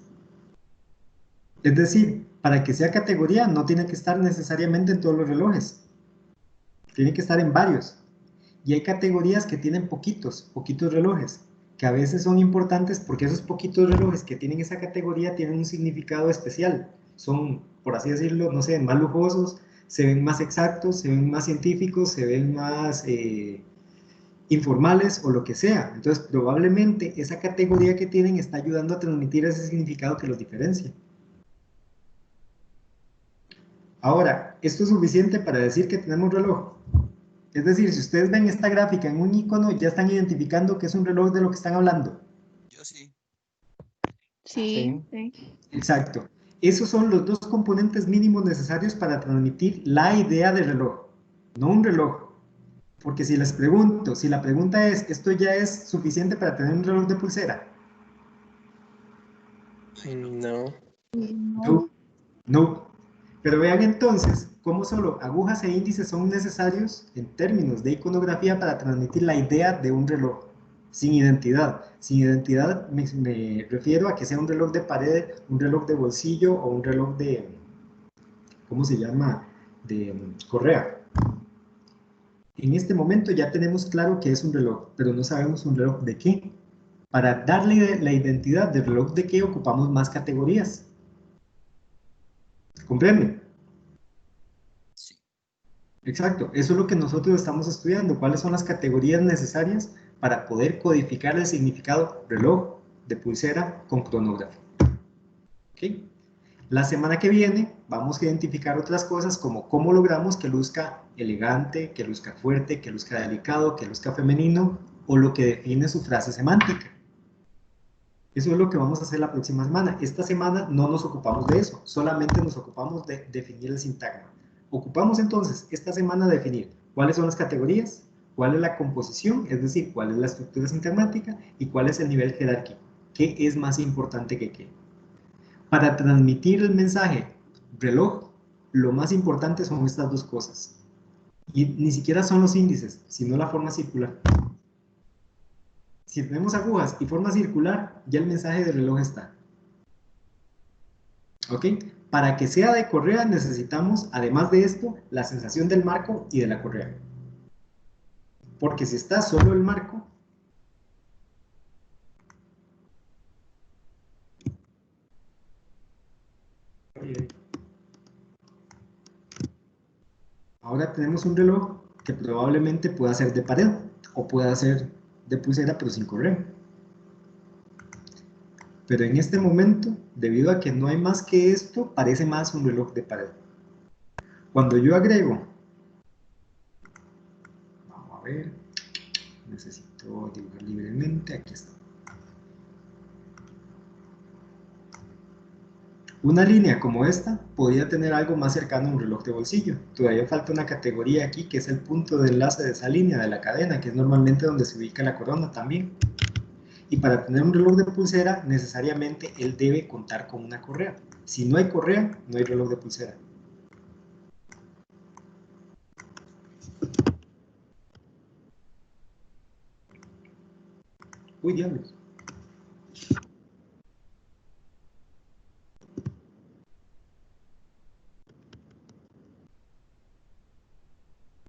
Es decir, para que sea categoría no tiene que estar necesariamente en todos los relojes. Tiene que estar en varios. Y hay categorías que tienen poquitos relojes, que a veces son importantes porque esos poquitos relojes que tienen esa categoría tienen un significado especial. Son, por así decirlo, no sé, más lujosos, se ven más exactos, se ven más científicos, se ven más informales o lo que sea. Entonces, probablemente esa categoría que tienen está ayudando a transmitir ese significado que los diferencia. Ahora, ¿esto es suficiente para decir que tenemos reloj? Es decir, si ustedes ven esta gráfica en un icono, ya están identificando que es un reloj de lo que están hablando. Yo sí. Sí, sí. Exacto. Esos son los dos componentes mínimos necesarios para transmitir la idea de reloj, no un reloj. Porque si les pregunto, si la pregunta es, ¿esto ya es suficiente para tener un reloj de pulsera? No. No. No. Pero vean entonces cómo solo agujas e índices son necesarios en términos de iconografía para transmitir la idea de un reloj sin identidad. Sin identidad me refiero a que sea un reloj de pared, un reloj de bolsillo o un reloj de, ¿cómo se llama?, de correa. En este momento ya tenemos claro que es un reloj, pero no sabemos un reloj de qué. Para darle la identidad del reloj de qué ocupamos más categorías. ¿Comprenden? Sí. Exacto, eso es lo que nosotros estamos estudiando. ¿Cuáles son las categorías necesarias para poder codificar el significado reloj de pulsera con cronógrafo? ¿Okay? La semana que viene vamos a identificar otras cosas como cómo logramos que luzca elegante, que luzca fuerte, que luzca delicado, que luzca femenino o lo que define su frase semántica. Eso es lo que vamos a hacer la próxima semana. Esta semana no nos ocupamos de eso, solamente nos ocupamos de definir el sintagma. Ocupamos entonces esta semana definir cuáles son las categorías, cuál es la composición, es decir, cuál es la estructura sintagmática y cuál es el nivel jerárquico, qué es más importante que qué. Para transmitir el mensaje reloj, lo más importante son estas dos cosas. Y ni siquiera son los índices, sino la forma circular. Si tenemos agujas y forma circular, ya el mensaje del reloj está. ¿Ok? Para que sea de correa necesitamos, además de esto, la sensación del marco y de la correa. Porque si está solo el marco, ahora tenemos un reloj que probablemente pueda ser de pared o pueda ser de pulsera pero sin correa. Pero en este momento, debido a que no hay más que esto, parece más un reloj de pared. Cuando yo agrego, vamos a ver, necesito dibujar libremente, aquí está. Una línea como esta podría tener algo más cercano a un reloj de bolsillo. Todavía falta una categoría aquí que es el punto de enlace de esa línea, de la cadena, que es normalmente donde se ubica la corona también. Y para tener un reloj de pulsera, necesariamente él debe contar con una correa. Si no hay correa, no hay reloj de pulsera. Uy, diablos.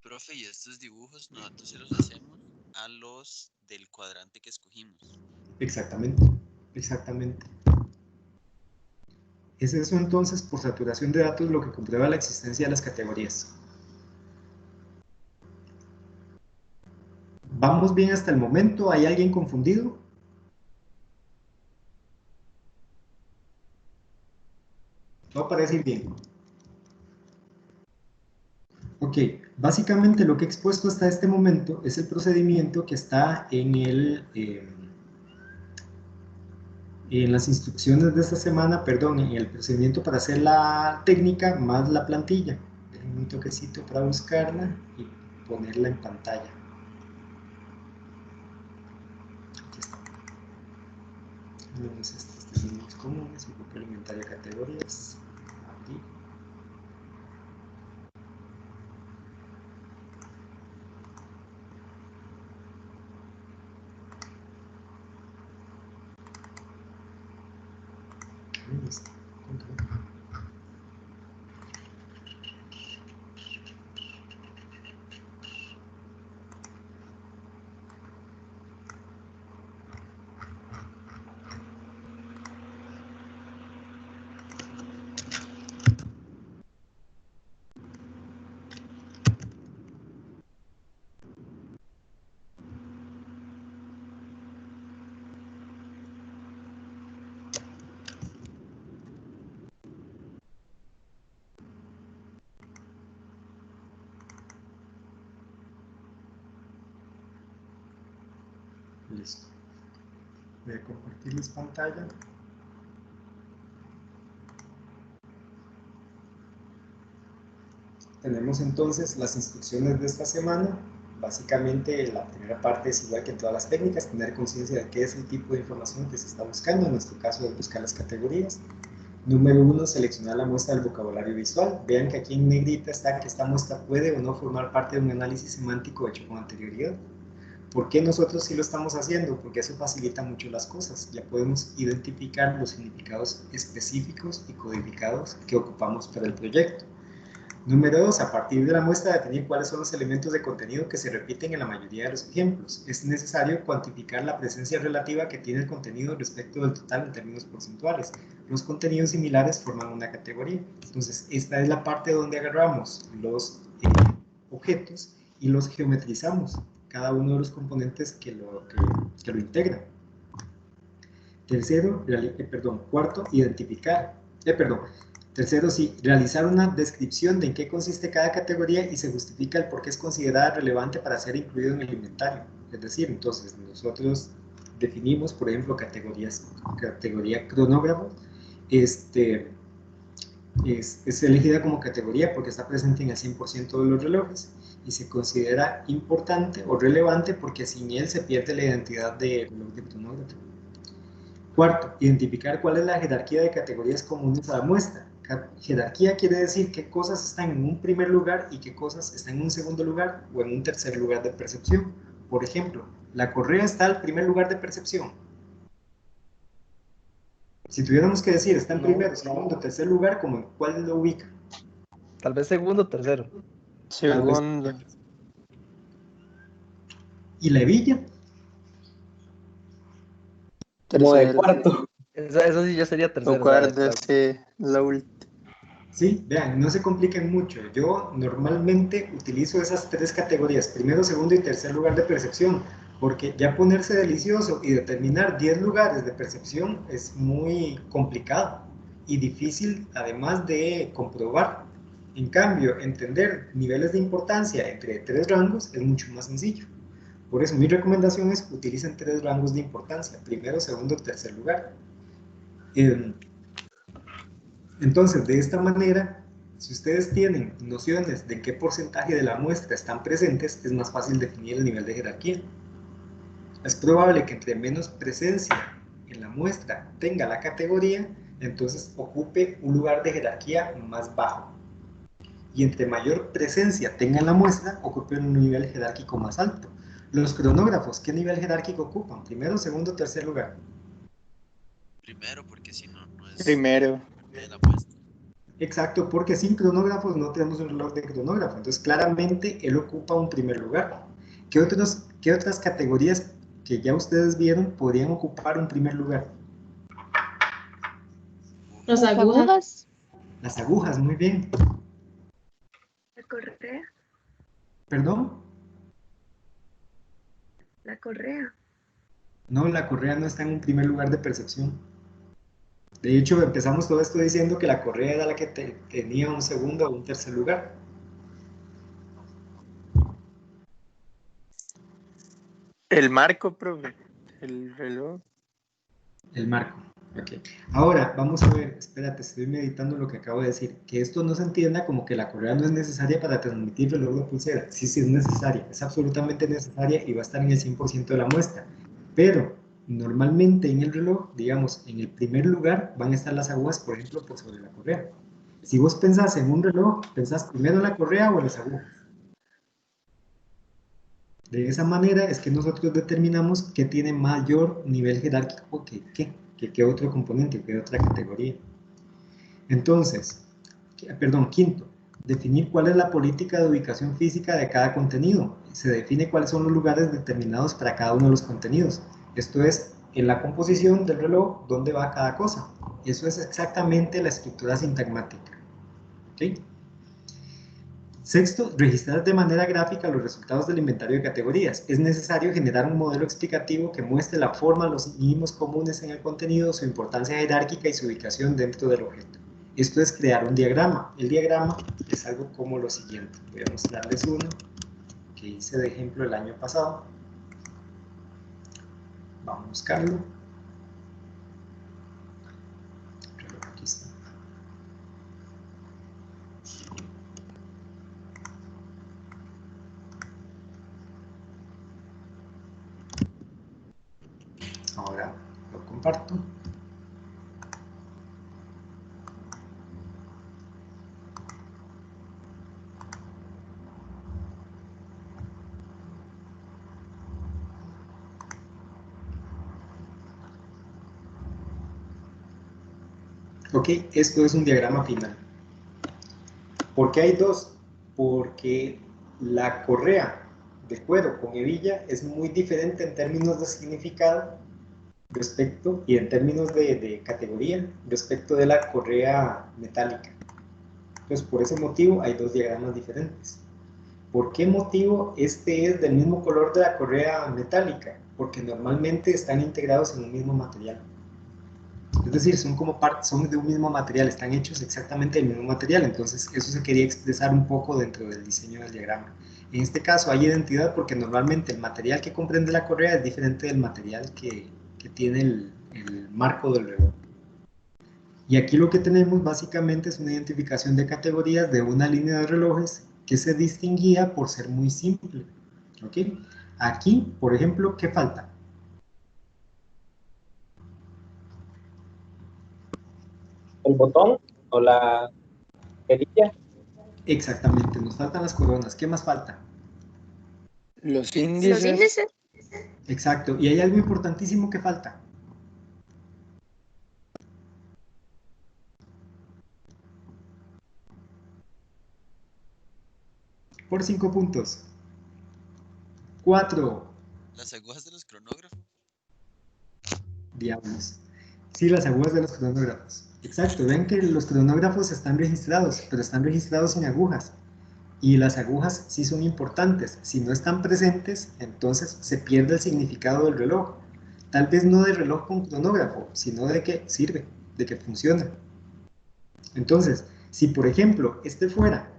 Profe, y estos dibujos nosotros se los hacemos a los del cuadrante que escogimos. Exactamente, exactamente. Es eso entonces, por saturación de datos, lo que comprueba la existencia de las categorías. ¿Vamos bien hasta el momento? ¿Hay alguien confundido? No parece ir bien. Ok, básicamente lo que he expuesto hasta este momento es el procedimiento que está en las instrucciones de esta semana, perdón, en el procedimiento para hacer la técnica más la plantilla. Déjenme un toquecito para buscarla y ponerla en pantalla. Aquí está. Tenemos estos términos comunes, complementaria categorías. Aquí. Ahí está. Listo. Voy a compartirles pantalla. tenemos entonces las instrucciones de esta semana. Básicamente la primera parte es igual que en todas las técnicas, tener conciencia de qué es el tipo de información que se está buscando, en nuestro caso es buscar las categorías. Número 1, seleccionar la muestra del vocabulario visual. Vean que aquí en negrita está que esta muestra puede o no formar parte de un análisis semántico hecho con anterioridad. ¿Por qué nosotros sí lo estamos haciendo? Porque eso facilita mucho las cosas. Ya podemos identificar los significados específicos y codificados que ocupamos para el proyecto. Número 2, a partir de la muestra definir cuáles son los elementos de contenido que se repiten en la mayoría de los ejemplos. Es necesario cuantificar la presencia relativa que tiene el contenido respecto del total en términos porcentuales. Los contenidos similares forman una categoría. Entonces, esta es la parte donde agarramos los objetos y los geometrizamos, cada uno de los componentes que lo integran. Cuarto, Tercero, sí, realizar una descripción de en qué consiste cada categoría y se justifica el por qué es considerada relevante para ser incluido en el inventario. Es decir, entonces nosotros definimos, por ejemplo, categoría cronógrafo, es elegida como categoría porque está presente en el 100% de los relojes y se considera importante o relevante porque sin él se pierde la identidad del reloj de cronógrafo. Cuarto, identificar cuál es la jerarquía de categorías comunes a la muestra. Jerarquía quiere decir qué cosas están en un primer lugar y qué cosas están en un segundo lugar o en un tercer lugar de percepción. Por ejemplo, la correa está al primer lugar de percepción. Si tuviéramos que decir, está en primero, segundo, tercer lugar, ¿cuál lo ubica? Tal vez segundo o tercero. Segundo. ¿Y la hebilla? Como de cuarto. Eso sí ya sería tercero. O cuarto, sí, la última. Sí, vean, no se compliquen mucho. Yo normalmente utilizo esas tres categorías, primero, segundo y tercer lugar de percepción, porque ya ponerse delicioso y determinar 10 lugares de percepción es muy complicado y difícil, además de comprobar. En cambio, entender niveles de importancia entre 3 rangos es mucho más sencillo. Por eso mi recomendación es utilicen 3 rangos de importancia, primero, segundo, tercer lugar. Entonces, de esta manera, si ustedes tienen nociones de qué porcentaje de la muestra están presentes, es más fácil definir el nivel de jerarquía. Es probable que entre menos presencia en la muestra tenga la categoría, entonces ocupe un lugar de jerarquía más bajo. Y entre mayor presencia tenga en la muestra, ocupe un nivel jerárquico más alto. Los cronógrafos, ¿qué nivel jerárquico ocupan? ¿Primero, segundo, tercer lugar? Primero, porque si no, no es... Primero. La muestra. Exacto, porque sin cronógrafos no tenemos un reloj de cronógrafo, entonces claramente él ocupa un primer lugar. ¿Qué otras categorías que ya ustedes vieron podrían ocupar un primer lugar? Las agujas. Las agujas, muy bien. La correa. ¿Perdón? La correa. No, la correa no está en un primer lugar de percepción. De hecho, empezamos todo esto diciendo que la correa era la que tenía un segundo o un tercer lugar. El marco, profe. El reloj. El marco. Ok. Ahora, vamos a ver, espérate, estoy meditando lo que acabo de decir. Que esto no se entienda como que la correa no es necesaria para transmitir reloj de pulsera. Sí, sí es necesaria. Es absolutamente necesaria y va a estar en el 100% de la muestra. Pero normalmente en el reloj, digamos, en el primer lugar van a estar las agujas, por ejemplo, por sobre la correa. Si vos pensás en un reloj, ¿pensás primero en la correa o en las agujas? De esa manera es que nosotros determinamos qué tiene mayor nivel jerárquico que otro componente, que otra categoría. Entonces, quinto, definir cuál es la política de ubicación física de cada contenido. Se define cuáles son los lugares determinados para cada uno de los contenidos. Esto es, en la composición del reloj, dónde va cada cosa. Eso es exactamente la estructura sintagmática. ¿Okay? Sexto, registrar de manera gráfica los resultados del inventario de categorías. Es necesario generar un modelo explicativo que muestre la forma, los mínimos comunes en el contenido, su importancia jerárquica y su ubicación dentro del objeto. Esto es crear un diagrama. El diagrama es algo como lo siguiente. Voy a mostrarles uno que hice de ejemplo el año pasado. Vamos a buscarlo. Aquí está. Ahora lo comparto. Ok, esto es un diagrama final. ¿Por qué hay dos? Porque la correa de cuero con hebilla es muy diferente en términos de significado respecto y en términos de categoría respecto de la correa metálica. Entonces, por ese motivo hay dos diagramas diferentes. ¿Por qué motivo este es del mismo color de la correa metálica? Porque normalmente están integrados en un mismo material. Es decir, son como son de un mismo material, están hechos exactamente del mismo material, entonces eso se quería expresar un poco dentro del diseño del diagrama. En este caso hay identidad porque normalmente el material que comprende la correa es diferente del material que tiene el marco del reloj. Y aquí lo que tenemos básicamente es una identificación de categorías de una línea de relojes que se distinguía por ser muy simple. ¿Ok? Aquí, por ejemplo, ¿qué falta? El botón o la perilla. Exactamente, nos faltan las coronas. ¿Qué más falta? Los índices. Los índices. Exacto, y hay algo importantísimo que falta. Por 5 puntos. 4. Las agujas de los cronógrafos. Diablos. Sí, las agujas de los cronógrafos. Exacto, ven que los cronógrafos están registrados, pero están registrados sin agujas. Y las agujas sí son importantes. Si no están presentes, entonces se pierde el significado del reloj. Tal vez no del reloj con cronógrafo, sino de que sirve, de que funciona. Entonces, si por ejemplo este fuera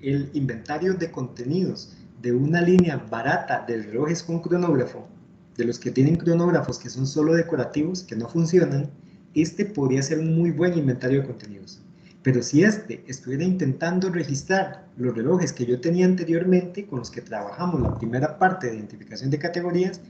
el inventario de contenidos de una línea barata de relojes con cronógrafo, de los que tienen cronógrafos que son solo decorativos, que no funcionan, este podría ser un muy buen inventario de contenidos. Pero si este estuviera intentando registrar los relojes que yo tenía anteriormente, con los que trabajamos la primera parte de identificación de categorías,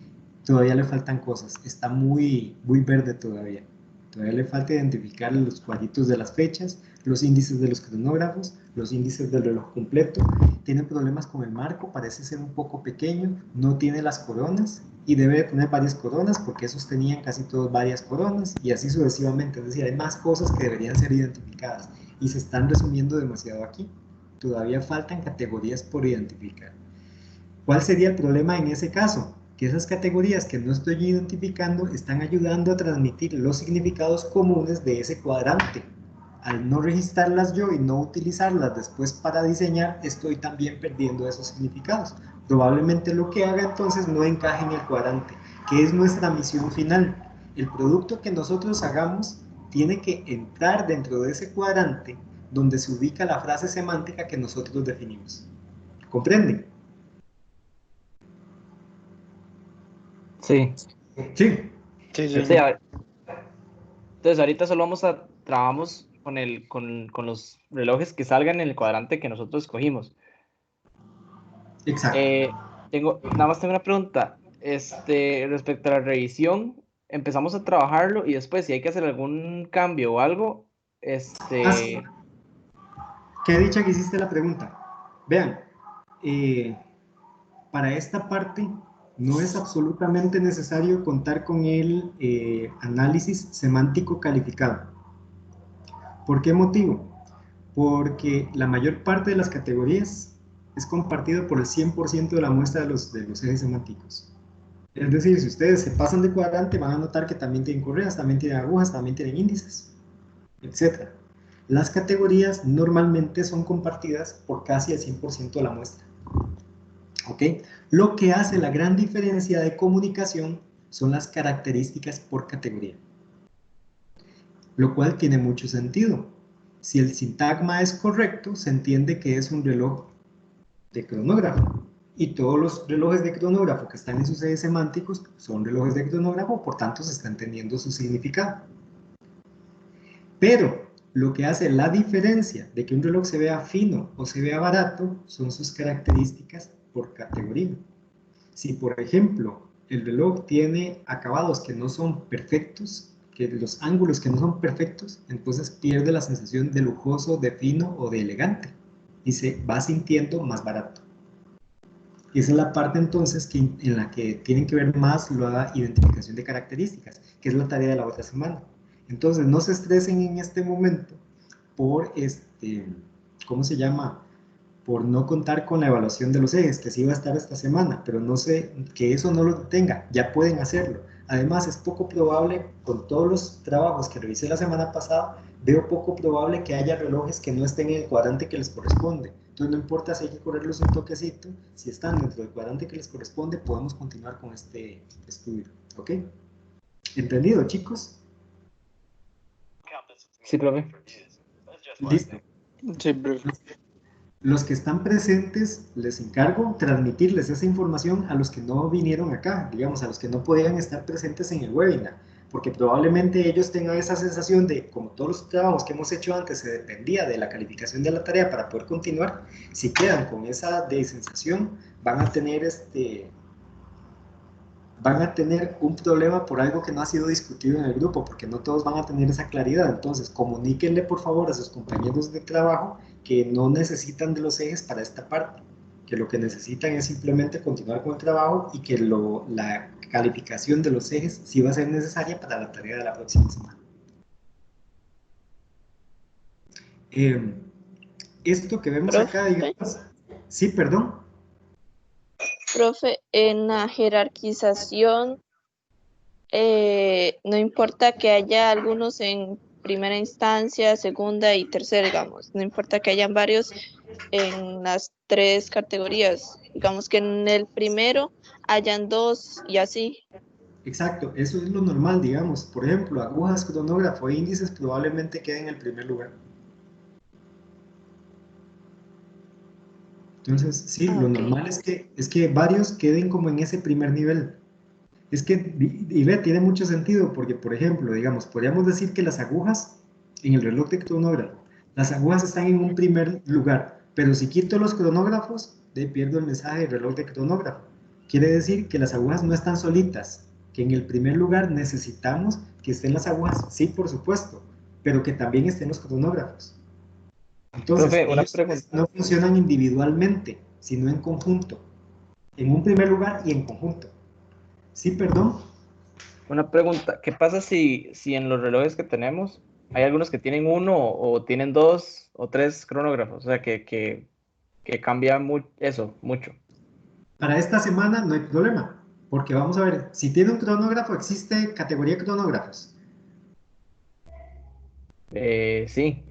todavía le faltan cosas, está muy verde todavía. Todavía le falta identificar los cuadritos de las fechas, los índices de los cronógrafos, los índices del reloj completo. Tiene problemas con el marco, parece ser un poco pequeño, no tiene las coronas y debe de tener varias coronas porque esos tenían casi todos varias coronas y así sucesivamente. Es decir, hay más cosas que deberían ser identificadas y se están resumiendo demasiado aquí. Todavía faltan categorías por identificar. ¿Cuál sería el problema en ese caso? Que esas categorías que no estoy identificando están ayudando a transmitir los significados comunes de ese cuadrante. Al no registrarlas yo y no utilizarlas después para diseñar, estoy también perdiendo esos significados. Probablemente lo que haga entonces no encaje en el cuadrante, que es nuestra misión final. El producto que nosotros hagamos tiene que entrar dentro de ese cuadrante donde se ubica la frase semántica que nosotros definimos. ¿Comprenden? Sí. Sí. Sí, entonces ahorita solo trabajamos con los relojes que salgan en el cuadrante que nosotros escogimos. Exacto. Nada más tengo una pregunta. Respecto a la revisión, empezamos a trabajarlo y después si hay que hacer algún cambio o algo, Qué dicha que hiciste la pregunta. Vean, para esta parte no es absolutamente necesario contar con el análisis semántico calificado. ¿Por qué motivo? Porque la mayor parte de las categorías es compartido por el 100% de la muestra de los ejes semánticos. Es decir, si ustedes se pasan de cuadrante van a notar que también tienen correas, también tienen agujas, también tienen índices, etc. Las categorías normalmente son compartidas por casi el 100% de la muestra. ¿Ok? Lo que hace la gran diferencia de comunicación son las características por categoría. Lo cual tiene mucho sentido. Si el sintagma es correcto, se entiende que es un reloj de cronógrafo. Y todos los relojes de cronógrafo que están en sus ejes semánticos son relojes de cronógrafo, por tanto se está entendiendo su significado. Pero lo que hace la diferencia de que un reloj se vea fino o se vea barato son sus características por categoría. Si por ejemplo el reloj tiene acabados que no son perfectos, que los ángulos que no son perfectos, entonces pierde la sensación de lujoso, de fino o de elegante y se va sintiendo más barato. Y esa es la parte entonces en la que tienen que ver más la identificación de características, que es la tarea de la otra semana. Entonces no se estresen en este momento por ¿cómo se llama? Por no contar con la evaluación de los ejes, que sí va a estar esta semana, pero no sé, que eso no lo detenga, ya pueden hacerlo. Además, es poco probable, con todos los trabajos que revisé la semana pasada, veo poco probable que haya relojes que no estén en el cuadrante que les corresponde. Entonces, no importa si hay que correrlos un toquecito, si están dentro del cuadrante que les corresponde, podemos continuar con este estudio. ¿Ok? ¿Entendido, chicos? Sí, profe. Listo. Sí, profe. Los que están presentes, les encargo transmitirles esa información a los que no vinieron acá, digamos, a los que no podían estar presentes en el webinar, porque probablemente ellos tengan esa sensación de, como todos los trabajos que hemos hecho antes, se dependía de la calificación de la tarea para poder continuar. Si quedan con esa sensación, van a tener un problema por algo que no ha sido discutido en el grupo, porque no todos van a tener esa claridad. Entonces, comuníquenle por favor a sus compañeros de trabajo que no necesitan de los ejes para esta parte, que lo que necesitan es simplemente continuar con el trabajo y que la calificación de los ejes sí va a ser necesaria para la tarea de la próxima semana. Esto que vemos acá, digamos... Sí, perdón. Profe, en la jerarquización, no importa que haya algunos en primera instancia, segunda y tercera, digamos, no importa que hayan varios en las 3 categorías, digamos que en el primero hayan 2 y así. Exacto, eso es lo normal, digamos. Por ejemplo, agujas, cronógrafo e índices probablemente queden en el primer lugar. Entonces, sí, lo normal es que varios queden como en ese primer nivel. Es que, y ve, tiene mucho sentido, porque, por ejemplo, digamos, podríamos decir que las agujas en el reloj de cronógrafo, las agujas están en un primer lugar, pero si quito los cronógrafos, pierdo el mensaje del reloj de cronógrafo. Quiere decir que las agujas no están solitas, que en el primer lugar necesitamos que estén las agujas, sí, por supuesto, pero que también estén los cronógrafos. Entonces, Profe, una ellos pregunta. no funcionan individualmente, sino en conjunto, en un primer lugar y en conjunto. Sí, perdón. Una pregunta, ¿qué pasa si en los relojes que tenemos hay algunos que tienen 1 o tienen 2 o 3 cronógrafos? O sea, que cambia eso mucho. Para esta semana no hay problema, porque vamos a ver, si tiene un cronógrafo, existe categoría cronógrafos. Sí.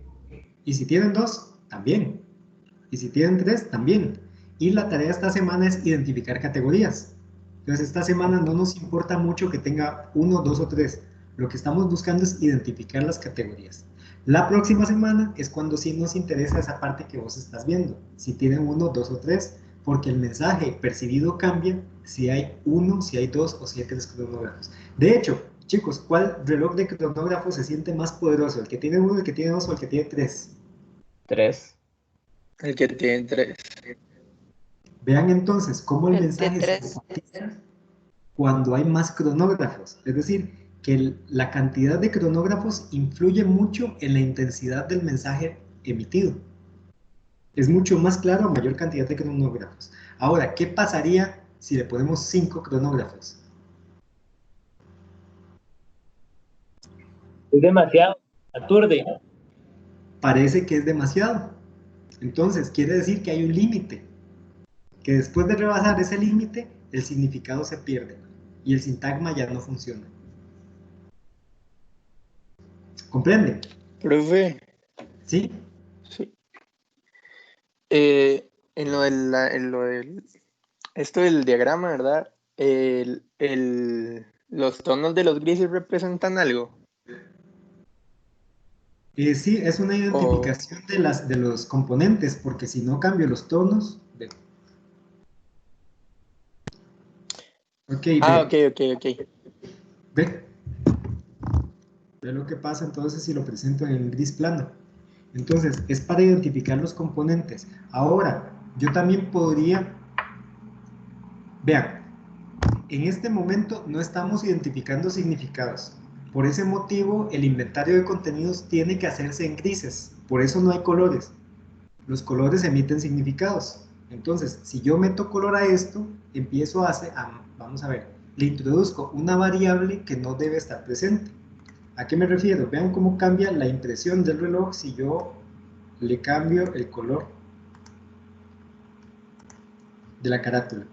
Y si tienen 2, también. Y si tienen 3, también. Y la tarea de esta semana es identificar categorías. Entonces, esta semana no nos importa mucho que tenga 1, 2 o 3. Lo que estamos buscando es identificar las categorías. La próxima semana es cuando sí nos interesa esa parte que vos estás viendo. Si tienen 1, 2 o 3, porque el mensaje percibido cambia si hay 1, si hay 2 o si hay 3 cronógrafos. De hecho, chicos, ¿cuál reloj de cronógrafo se siente más poderoso? ¿El que tiene 1, el que tiene 2 o el que tiene 3? 3. El que tiene 3. Vean entonces cómo el mensaje se enfatiza cuando hay más cronógrafos. Es decir, que la cantidad de cronógrafos influye mucho en la intensidad del mensaje emitido. Es mucho más claro a mayor cantidad de cronógrafos. Ahora, ¿qué pasaría si le ponemos 5 cronógrafos? Es demasiado, aturde. Parece que es demasiado. Entonces, quiere decir que hay un límite. Que después de rebasar ese límite, el significado se pierde y el sintagma ya no funciona. ¿Comprende? Profe. ¿Sí? Sí. En lo del esto del diagrama, ¿verdad? Los tonos de los grises representan algo. Sí, es una identificación de los componentes, porque si no cambio los tonos... Ok. Ve lo que pasa entonces si lo presento en el gris plano. Entonces, es para identificar los componentes. Ahora, yo también podría... Vean, en este momento no estamos identificando significados. Por ese motivo, el inventario de contenidos tiene que hacerse en grises. Por eso no hay colores. Los colores emiten significados. Entonces, si yo meto color a esto, empiezo vamos a ver, le introduzco una variable que no debe estar presente. ¿A qué me refiero? Vean cómo cambia la impresión del reloj si yo le cambio el color de la carátula.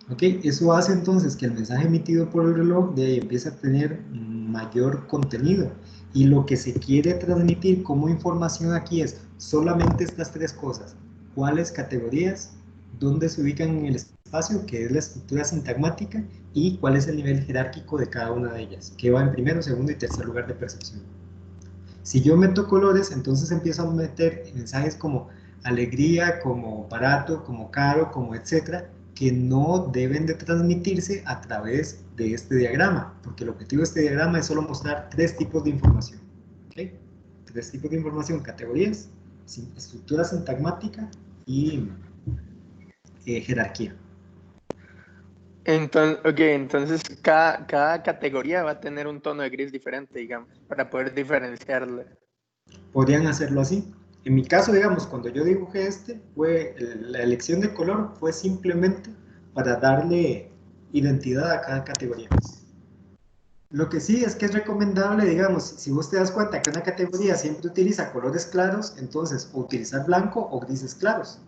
¿Ok? Eso hace entonces que el mensaje emitido por el reloj de ahí empiece a tener mayor contenido. Y lo que se quiere transmitir como información aquí es solamente estas tres cosas. ¿Cuáles categorías? ¿Dónde se ubican en el espacio? Que es la estructura sintagmática. Y cuál es el nivel jerárquico de cada una de ellas. Que va en primero, segundo y tercer lugar de percepción. Si yo meto colores, entonces empiezo a meter mensajes como alegría, como barato, como caro, como etcétera, que no deben de transmitirse a través de este diagrama, porque el objetivo de este diagrama es solo mostrar tres tipos de información. ¿Okay? Tres tipos de información: categorías, estructura sintagmática y jerarquía. Entonces cada categoría va a tener un tono de gris diferente, digamos, para poder diferenciarla. Podrían hacerlo así. En mi caso, digamos, cuando yo dibujé la elección de color fue simplemente para darle identidad a cada categoría. Lo que sí es que es recomendable, digamos, si vos te das cuenta que una categoría siempre utiliza colores claros, entonces o utilizar blanco o grises claros.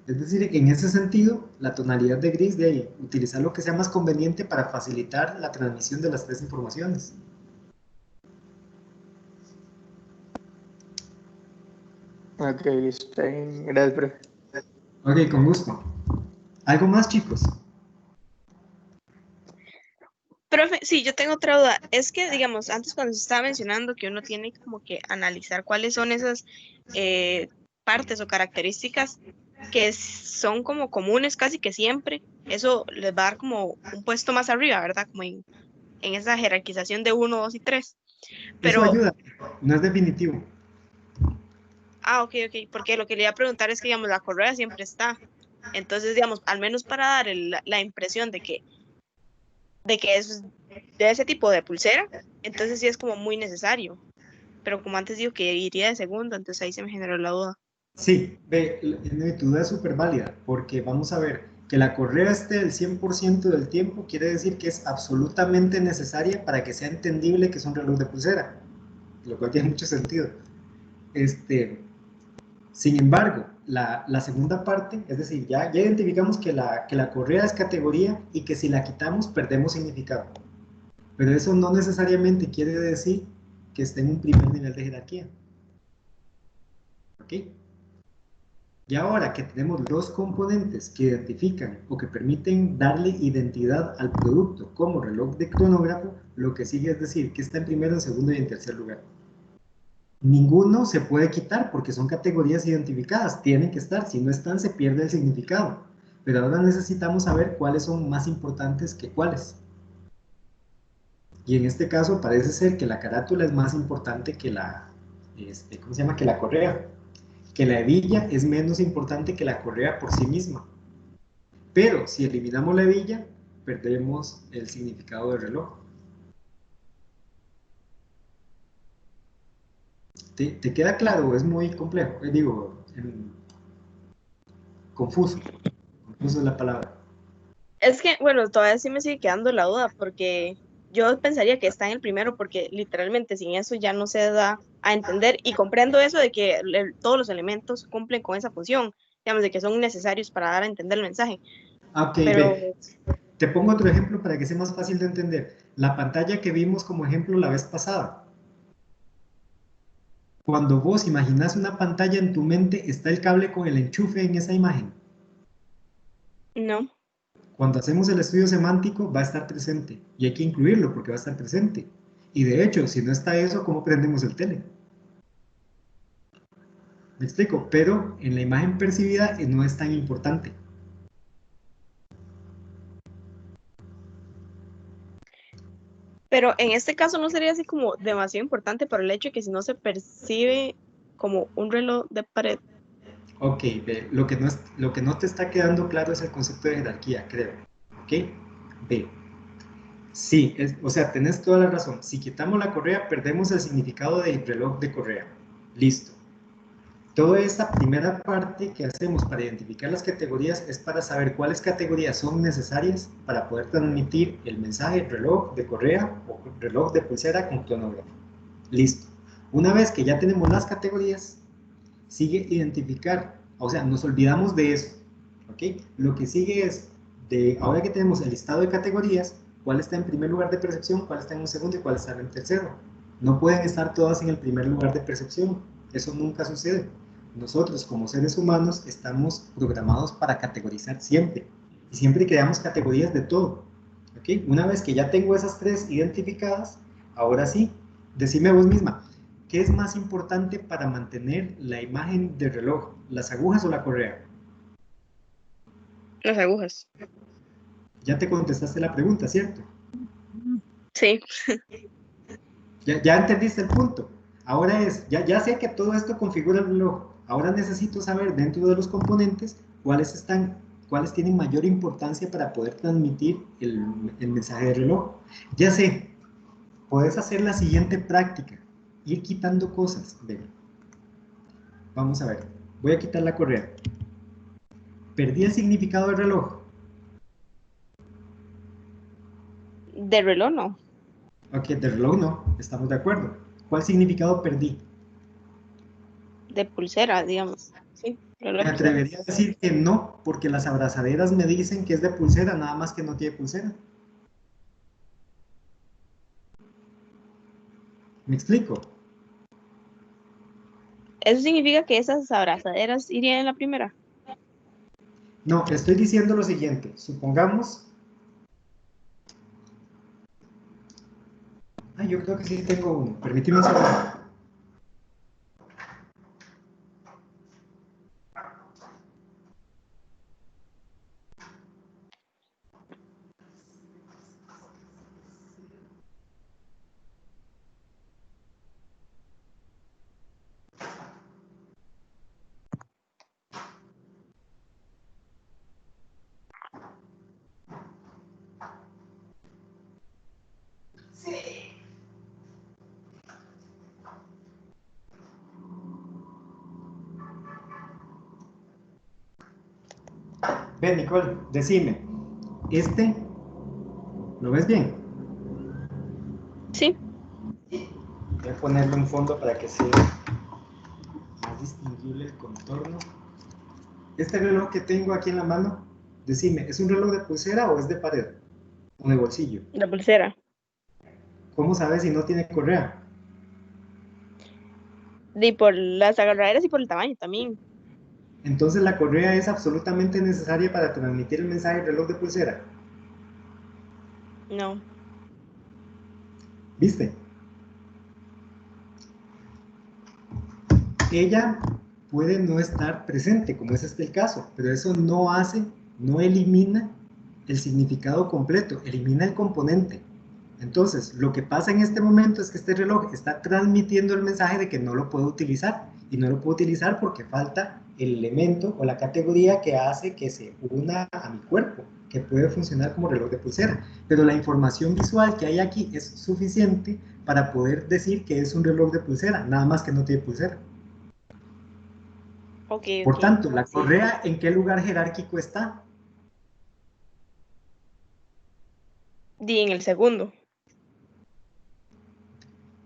Es decir, en ese sentido, la tonalidad de gris de ahí, utilizar lo que sea más conveniente para facilitar la transmisión de las tres informaciones. Ok, está bien. Gracias, profe. Ok, con gusto. ¿Algo más, chicos? Profe, sí, yo tengo otra duda. Es que, digamos, antes cuando se estaba mencionando que uno tiene como que analizar cuáles son esas partes o características que son como comunes casi que siempre, eso les va a dar como un puesto más arriba, ¿verdad? Como en esa jerarquización de 1, 2 y 3. Pero, eso ayuda, no es definitivo. ok, porque lo que le iba a preguntar es que, digamos, la correa siempre está. Entonces, digamos, al menos para dar la impresión de que es de ese tipo de pulsera, entonces sí es como muy necesario. Pero como antes digo que iría de segundo, entonces ahí se me generó la duda. Sí, tu duda es súper válida, porque vamos a ver, que la correa esté el 100% del tiempo quiere decir que es absolutamente necesaria para que sea entendible que es un reloj de pulsera, lo cual tiene mucho sentido. Sin embargo, la segunda parte, es decir, ya identificamos que la correa es categoría y que si la quitamos perdemos significado. Pero eso no necesariamente quiere decir que esté en un primer nivel de jerarquía. ¿Ok? Y ahora que tenemos los componentes que identifican o que permiten darle identidad al producto como reloj de cronógrafo, lo que sigue es decir que está en primero, en segundo y en tercer lugar. Ninguno se puede quitar porque son categorías identificadas, tienen que estar, si no están se pierde el significado. Pero ahora necesitamos saber cuáles son más importantes que cuáles. Y en este caso parece ser que la carátula es más importante que que la correa. Que la hebilla es menos importante que la correa por sí misma. Pero si eliminamos la hebilla, perdemos el significado del reloj. ¿Te queda claro? Es muy complejo. Confuso. Confuso es la palabra. Es que, bueno, todavía sí me sigue quedando la duda, porque yo pensaría que está en el primero, porque literalmente sin eso ya no se da a entender, y comprendo eso de que todos los elementos cumplen con esa función, digamos, de que son necesarios para dar a entender el mensaje. Ok, pero... te pongo otro ejemplo para que sea más fácil de entender. La pantalla que vimos como ejemplo la vez pasada. Cuando vos imaginás una pantalla en tu mente, ¿está el cable con el enchufe en esa imagen? No. Cuando hacemos el estudio semántico va a estar presente y hay que incluirlo porque va a estar presente. Y de hecho, si no está eso, ¿cómo prendemos el tele? Me explico, pero en la imagen percibida no es tan importante. Pero en este caso no sería así como demasiado importante por el hecho de que si no se percibe como un reloj de pared. Ok, lo que no te está quedando claro es el concepto de jerarquía, creo. ¿Ok? ¿Ok? B. Sí, o sea, tenés toda la razón. Si quitamos la correa, perdemos el significado del reloj de correa. Listo. Toda esta primera parte que hacemos para identificar las categorías es para saber cuáles categorías son necesarias para poder transmitir el mensaje reloj de correa o reloj de pulsera con cronógrafo. Listo. Una vez que ya tenemos las categorías, sigue identificar, o sea, nos olvidamos de eso. ¿Ok? Lo que sigue es, ahora que tenemos el listado de categorías, cuál está en primer lugar de percepción, cuál está en un segundo y cuál está en tercero. No pueden estar todas en el primer lugar de percepción. Eso nunca sucede. Nosotros, como seres humanos, estamos programados para categorizar siempre. Y siempre creamos categorías de todo. ¿Ok? Una vez que ya tengo esas tres identificadas, ahora sí, decime vos misma, ¿qué es más importante para mantener la imagen del reloj? ¿Las agujas o la correa? Las agujas. Ya te contestaste la pregunta, ¿cierto? Sí. Ya entendiste el punto. Ahora ya sé que todo esto configura el reloj. Ahora necesito saber dentro de los componentes cuáles tienen mayor importancia para poder transmitir el mensaje del reloj. Ya sé, puedes hacer la siguiente práctica, ir quitando cosas. Ven. Vamos a ver, voy a quitar la correa. Perdí el significado del reloj. De reloj no. Ok, del reloj no, estamos de acuerdo. ¿Cuál significado perdí? De pulsera, digamos. Sí, reloj Me atrevería a decir que no, porque las abrazaderas me dicen que es de pulsera, nada más que no tiene pulsera. ¿Me explico? ¿Eso significa que esas abrazaderas irían en la primera? No, estoy diciendo lo siguiente. Supongamos... yo creo que sí tengo uno. Permíteme un segundo. Ven, Nicole, decime. ¿Lo ves bien? Sí. Voy a ponerle un fondo para que sea más distinguible el contorno. Este reloj que tengo aquí en la mano, decime, ¿es un reloj de pulsera o es de pared? ¿O de bolsillo? De pulsera. ¿Cómo sabes si no tiene correa? Y por las agarraderas y por el tamaño también. Entonces la correa es absolutamente necesaria para transmitir el mensaje del reloj de pulsera. No. ¿Viste? Ella puede no estar presente, como es el caso, pero eso no elimina el significado completo, elimina el componente. Entonces, lo que pasa en este momento es que este reloj está transmitiendo el mensaje de que no lo puedo utilizar, y no lo puedo utilizar porque falta el elemento o la categoría que hace que se una a mi cuerpo, que puede funcionar como reloj de pulsera. Pero la información visual que hay aquí es suficiente para poder decir que es un reloj de pulsera, nada más que no tiene pulsera. Por tanto, ¿la correa en qué lugar jerárquico está? Y en el segundo.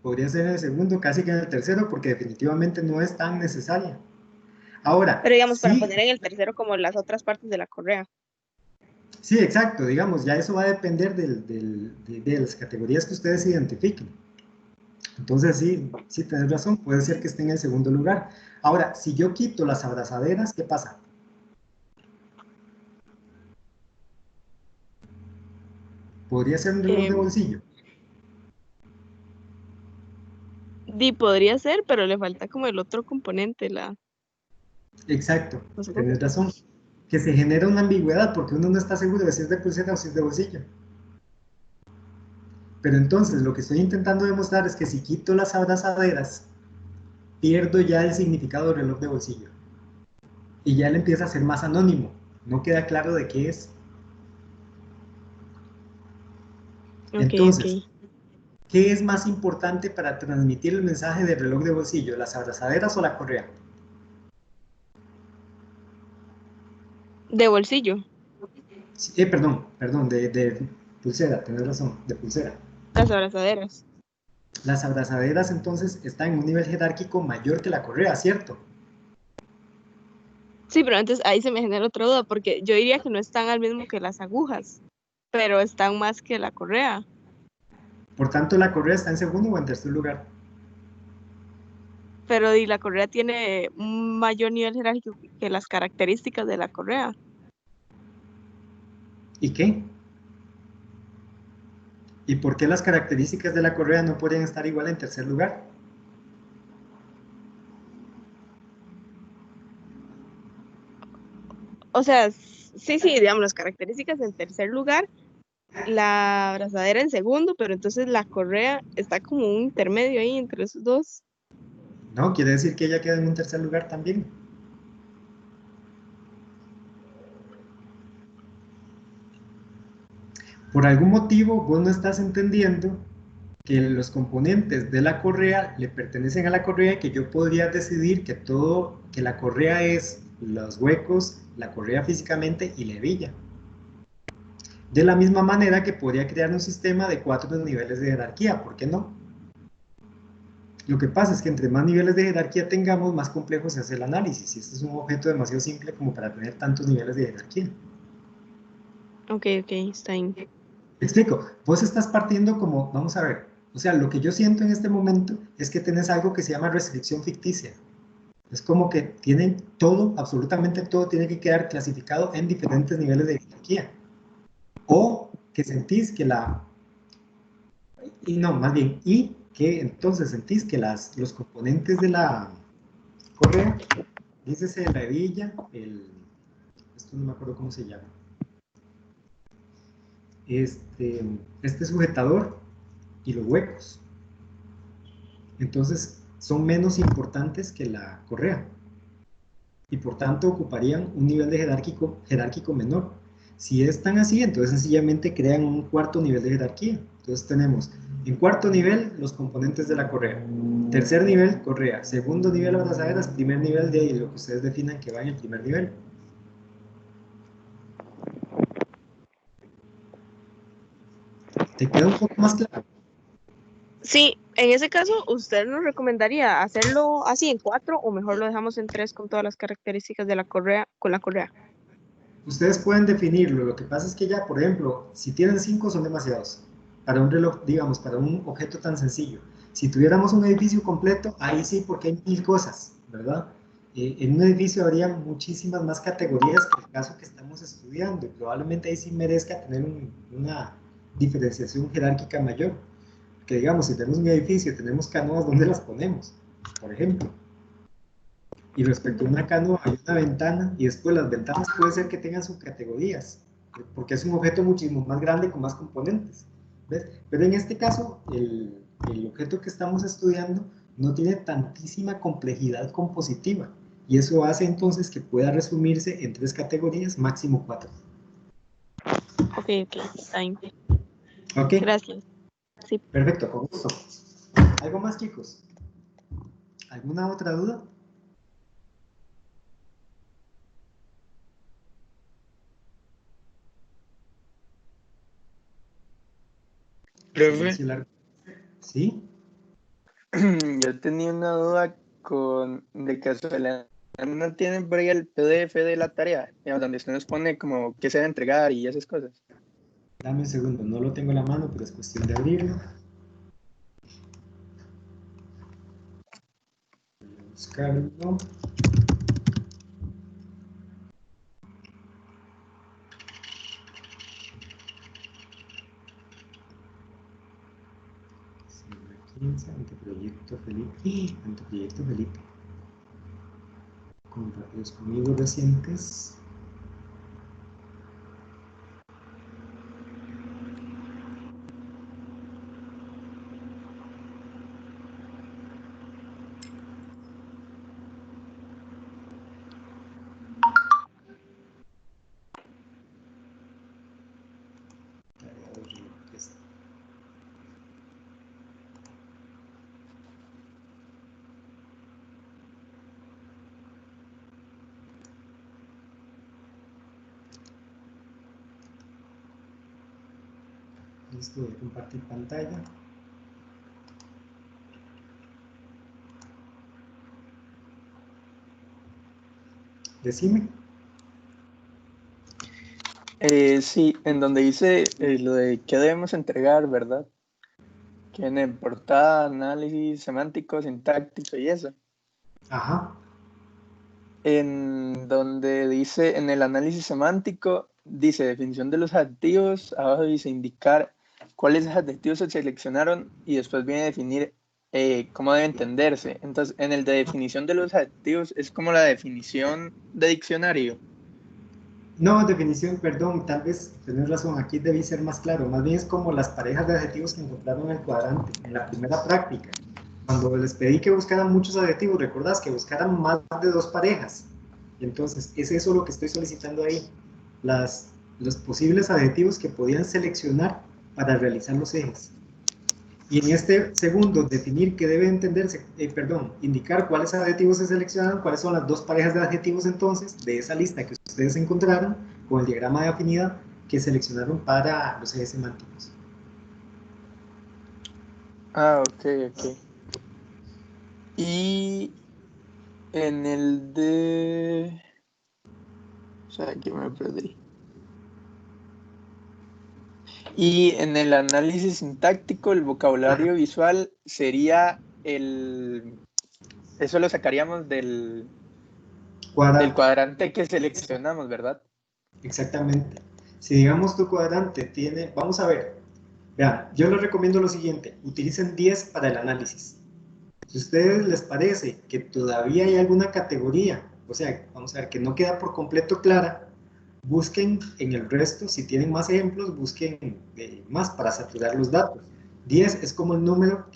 Podría ser en el segundo, casi que en el tercero, porque definitivamente no es tan necesaria. Ahora, pero digamos, sí, para poner en el tercero como las otras partes de la correa. Sí, exacto, digamos, ya eso va a depender de las categorías que ustedes identifiquen. Entonces sí, tenés razón, puede ser que esté en el segundo lugar. Ahora, si yo quito las abrazaderas, ¿qué pasa? ¿Podría ser un reloj de bolsillo? Podría ser, pero le falta como el otro componente, Exacto, tenés razón. Que se genera una ambigüedad porque uno no está seguro de si es de pulsera o si es de bolsillo. Pero entonces lo que estoy intentando demostrar es que si quito las abrazaderas, pierdo ya el significado del reloj de bolsillo. Y ya él empieza a ser más anónimo. No queda claro de qué es. Entonces, ¿qué es más importante para transmitir el mensaje del reloj de bolsillo? ¿Las abrazaderas o la correa? De bolsillo. Sí, perdón, de pulsera, tenés razón, de pulsera. Las abrazaderas. Las abrazaderas entonces están en un nivel jerárquico mayor que la correa, ¿cierto? Sí, pero antes ahí se me genera otra duda, porque yo diría que no están al mismo que las agujas, pero están más que la correa. Por tanto, la correa está en segundo o en tercer lugar. Pero la correa tiene un mayor nivel jerárquico que las características de la correa. ¿Y qué? ¿Y por qué las características de la correa no podrían estar igual en tercer lugar? O sea, sí, digamos, las características en tercer lugar, la abrazadera en segundo, pero entonces la correa está como un intermedio ahí entre esos dos. No, quiere decir que ella queda en un tercer lugar también. Por algún motivo, vos no estás entendiendo que los componentes de la correa le pertenecen a la correa y que yo podría decidir que la correa es los huecos, la correa físicamente y la hebilla. De la misma manera que podría crear un sistema de 4 niveles de jerarquía, ¿por qué no? Lo que pasa es que entre más niveles de jerarquía tengamos, más complejo se hace el análisis. Y este es un objeto demasiado simple como para tener tantos niveles de jerarquía. Ok, está bien. Te explico. Vos estás partiendo como, vamos a ver, o sea, lo que yo siento en este momento es que tenés algo que se llama restricción ficticia. Es como que tienen todo, absolutamente todo, tiene que quedar clasificado en diferentes niveles de jerarquía. O que sentís que y que entonces sentís que los componentes de la correa, dícese la hebilla, esto no me acuerdo cómo se llama, este sujetador y los huecos, entonces son menos importantes que la correa y por tanto ocuparían un nivel de jerárquico menor. Si es tan así, entonces sencillamente crean un cuarto nivel de jerarquía. Entonces tenemos en cuarto nivel los componentes de la correa, tercer nivel correa, segundo nivel abrazaderas, primer nivel de lo que ustedes definan que va en el primer nivel. ¿Te queda un poco más claro? Sí, en ese caso, ¿usted nos recomendaría hacerlo así en 4 o mejor lo dejamos en 3 con todas las características de la correa, con la correa? Ustedes pueden definirlo, lo que pasa es que ya, por ejemplo, si tienen 5 son demasiados para un reloj, digamos, para un objeto tan sencillo. Si tuviéramos un edificio completo, ahí sí, porque hay 1000 cosas, ¿verdad? En un edificio habría muchísimas más categorías que el caso que estamos estudiando, y probablemente ahí sí merezca tener una diferenciación jerárquica mayor. Que digamos, si tenemos un edificio, tenemos canoas, ¿dónde las ponemos? Por ejemplo. Y respecto a una canoa hay una ventana y después las ventanas puede ser que tengan subcategorías, porque es un objeto muchísimo más grande con más componentes. ¿Ves? Pero en este caso, el objeto que estamos estudiando no tiene tantísima complejidad compositiva y eso hace entonces que pueda resumirse en 3 categorías, máximo 4. Ok, está bien. Ok. Gracias. Sí. Perfecto, con gusto. ¿Algo más, chicos? ¿Alguna otra duda? Profe, ¿Sí? yo tenía una duda de casualidad. ¿No tienen por ahí el PDF de la tarea? Digamos, donde usted nos pone como qué se debe entregar y esas cosas. Dame un segundo, no lo tengo en la mano, pero es cuestión de abrirlo. Voy a buscarlo. Anteproyecto Felipe. Anteproyecto Felipe. Compartidos conmigo recientes. Listo, voy a compartir pantalla. Decime. Sí, en donde dice lo de qué debemos entregar, ¿verdad? Que tiene portada, análisis semántico, sintáctico y eso. Ajá. En donde dice, en el análisis semántico, dice definición de los adjetivos, abajo dice indicar cuáles adjetivos se seleccionaron y después viene a definir cómo debe entenderse. Entonces, en el de definición de los adjetivos es como la definición de diccionario. No, definición, perdón, tal vez tenés razón, aquí debí ser más claro. Más bien es como las parejas de adjetivos que encontraron en el cuadrante, en la primera práctica. Cuando les pedí que buscaran muchos adjetivos, recordás que buscaran más de 2 parejas. Y entonces, es eso lo que estoy solicitando ahí. Los posibles adjetivos que podían seleccionar para realizar los ejes. Y en este segundo, definir qué debe entenderse, indicar cuáles adjetivos se seleccionan, cuáles son las 2 parejas de adjetivos entonces, de esa lista que ustedes encontraron, con el diagrama de afinidad que seleccionaron para los ejes semánticos. Ah, ok. Y en el de... O sea, aquí me perdí. Y en el análisis sintáctico, el vocabulario visual sería el... Eso lo sacaríamos del cuadrante que seleccionamos, ¿verdad? Exactamente. Si digamos tu cuadrante tiene... Vamos a ver. Vean, yo les recomiendo lo siguiente. Utilicen 10 para el análisis. Si a ustedes les parece que todavía hay alguna categoría, o sea, vamos a ver, que no queda por completo clara, busquen en el resto, si tienen más ejemplos, busquen más para saturar los datos. 10 es como el número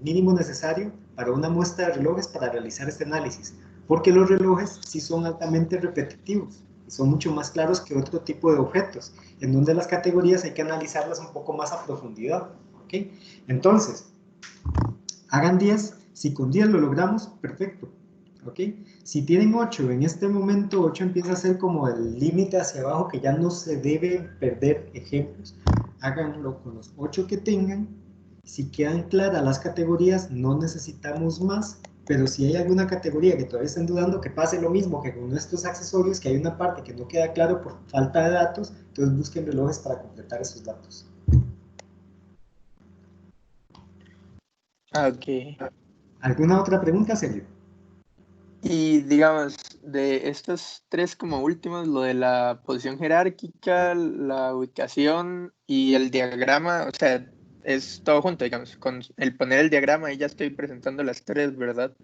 mínimo necesario para una muestra de relojes para realizar este análisis, porque los relojes sí son altamente repetitivos, y son mucho más claros que otro tipo de objetos, en donde las categorías hay que analizarlas un poco más a profundidad. ¿Okay? Entonces, hagan 10, si con 10 lo logramos, perfecto. ¿Ok? Si tienen 8, en este momento 8 empieza a ser como el límite hacia abajo que ya no se deben perder ejemplos. Háganlo con los 8 que tengan. Si quedan claras las categorías, no necesitamos más, pero si hay alguna categoría que todavía estén dudando, que pase lo mismo que con nuestros accesorios, que hay una parte que no queda claro por falta de datos, entonces busquen relojes para completar esos datos. Ok. ¿Alguna otra pregunta, Sergio? Y digamos, de estos 3 como últimos, lo de la posición jerárquica, la ubicación y el diagrama, o sea, es todo junto, digamos, con el poner el diagrama y ya estoy presentando las 3, ¿verdad?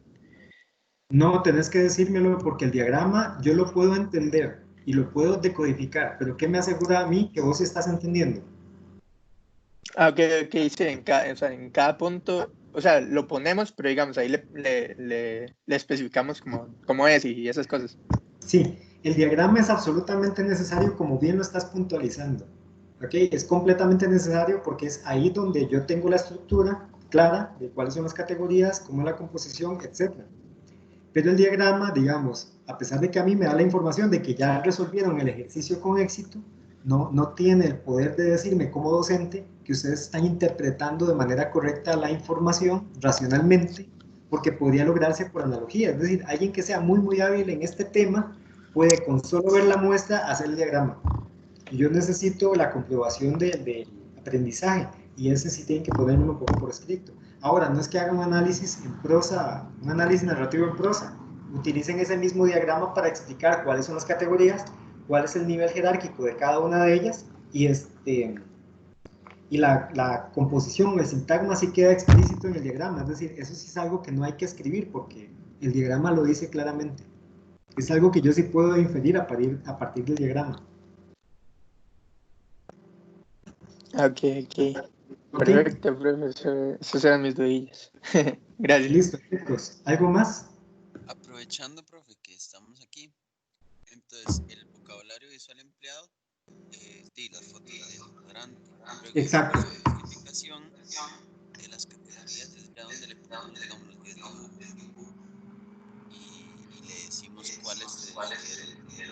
No, tenés que decírmelo porque el diagrama yo lo puedo entender y lo puedo decodificar, pero ¿qué me asegura a mí que vos estás entendiendo? Ah, ok, sí, en cada punto, o sea, lo ponemos, pero digamos, ahí le especificamos cómo es y esas cosas. Sí, el diagrama es absolutamente necesario, como bien lo estás puntualizando. ¿Ok? Es completamente necesario porque es ahí donde yo tengo la estructura clara de cuáles son las categorías, cómo es la composición, etc. Pero el diagrama, digamos, a pesar de que a mí me da la información de que ya resolvieron el ejercicio con éxito, no tiene el poder de decirme como docente que ustedes están interpretando de manera correcta la información racionalmente, porque podría lograrse por analogía. Es decir, alguien que sea muy hábil en este tema puede con solo ver la muestra hacer el diagrama. Y yo necesito la comprobación del aprendizaje, y ese sí tienen que ponerlo un poco por escrito. Ahora, no es que hagan un análisis en prosa, un análisis narrativo en prosa. Utilicen ese mismo diagrama para explicar cuáles son las categorías, cuál es el nivel jerárquico de cada una de ellas, y la composición, el sintagma sí queda explícito en el diagrama. Es decir, eso sí es algo que no hay que escribir porque el diagrama lo dice claramente. Es algo que yo sí puedo inferir a partir del diagrama. Ok. Perfecto, profesor. Esas eran mis dudillas. Gracias. Listo, chicos. ¿Algo más? Aprovechando, profe, que estamos aquí, entonces el vocabulario visual empleado es las fotos del cuadrante. Luego Exacto. la codificación de las categorías es ya donde le ponemos, digamos, los 10 dibujos y le decimos cuáles que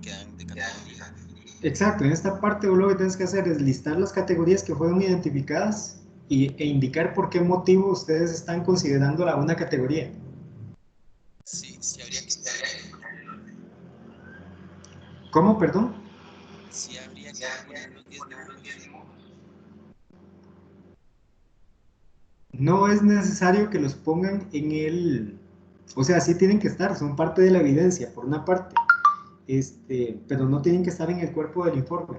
quedan de categoría. Exacto, en esta parte vos lo que tienes que hacer es listar las categorías que fueron identificadas e indicar por qué motivo ustedes están considerándola una categoría. Sí, sí habría que estar ¿Cómo, perdón? sí habría que poner los 10 dibujos. No es necesario que los pongan en el... O sea, sí tienen que estar, son parte de la evidencia, por una parte. Pero no tienen que estar en el cuerpo del informe.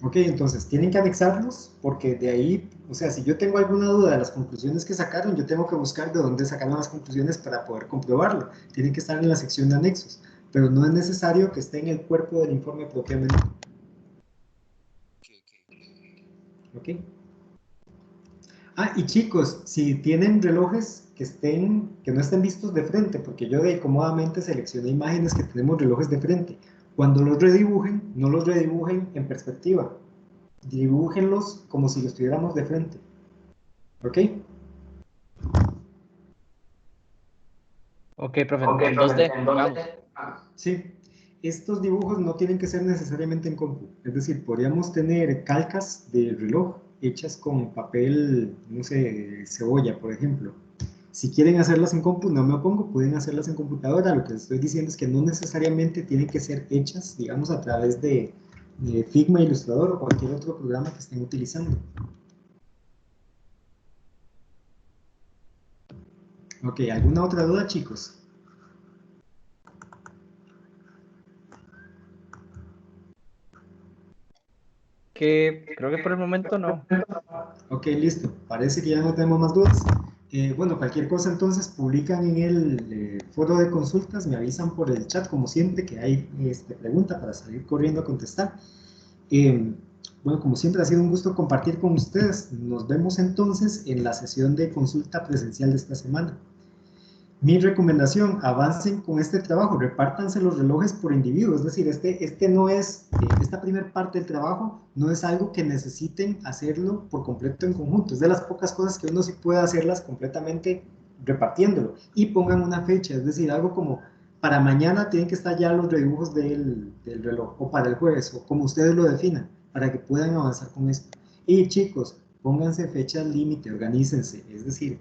Ok, entonces tienen que anexarlos porque de ahí, o sea, si yo tengo alguna duda de las conclusiones que sacaron, yo tengo que buscar de dónde sacaron las conclusiones para poder comprobarlo. Tienen que estar en la sección de anexos, pero no es necesario que esté en el cuerpo del informe propiamente. Ok. Ah, y chicos, si tienen relojes que no estén vistos de frente, porque yo de cómodamente seleccioné imágenes que tenemos relojes de frente, cuando los redibujen, no los redibujen en perspectiva, dibújenlos como si los tuviéramos de frente. ¿Ok? Ok, profe, en 2D, digamos. Sí. Estos dibujos no tienen que ser necesariamente en compu. Es decir, podríamos tener calcas de reloj hechas con papel, no sé, cebolla, por ejemplo. Si quieren hacerlas en compu, no me opongo, pueden hacerlas en computadora. Lo que les estoy diciendo es que no necesariamente tienen que ser hechas, digamos, a través de Figma, Illustrator o cualquier otro programa que estén utilizando. Ok, ¿alguna otra duda, chicos? Creo que por el momento no. Ok, listo. Parece que ya no tenemos más dudas. Bueno, cualquier cosa entonces publican en el foro de consultas, me avisan por el chat como siempre que hay pregunta para salir corriendo a contestar. Bueno, como siempre ha sido un gusto compartir con ustedes. Nos vemos entonces en la sesión de consulta presencial de esta semana. Mi recomendación, avancen con este trabajo, repártanse los relojes por individuo, es decir, esta primera parte del trabajo no es algo que necesiten hacerlo por completo en conjunto, es de las pocas cosas que uno sí puede hacerlas completamente repartiéndolo, y pongan una fecha, es decir, algo como para mañana tienen que estar ya los redibujos del reloj, o para el jueves, o como ustedes lo definan, para que puedan avanzar con esto. Y chicos, pónganse fechas límite, organícense, es decir,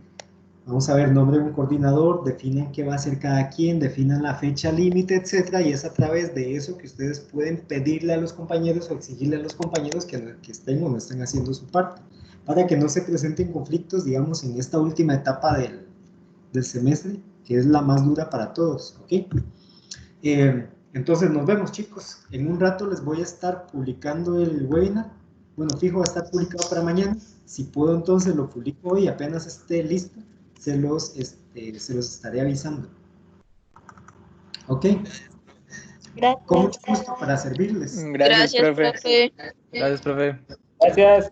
vamos a ver, nombre de un coordinador, definen qué va a hacer cada quien, definan la fecha límite, etcétera, y es a través de eso que ustedes pueden pedirle a los compañeros o exigirle a los compañeros que estén o no estén haciendo su parte, para que no se presenten conflictos, digamos, en esta última etapa del semestre, que es la más dura para todos, ¿ok? Entonces nos vemos, chicos. En un rato les voy a estar publicando el webinar. Bueno, fijo, va a estar publicado para mañana. Si puedo, entonces lo publico hoy, apenas esté listo, se los estaré avisando. ¿Ok? Con mucho gusto para servirles. Gracias, profe. Gracias, profe. Gracias.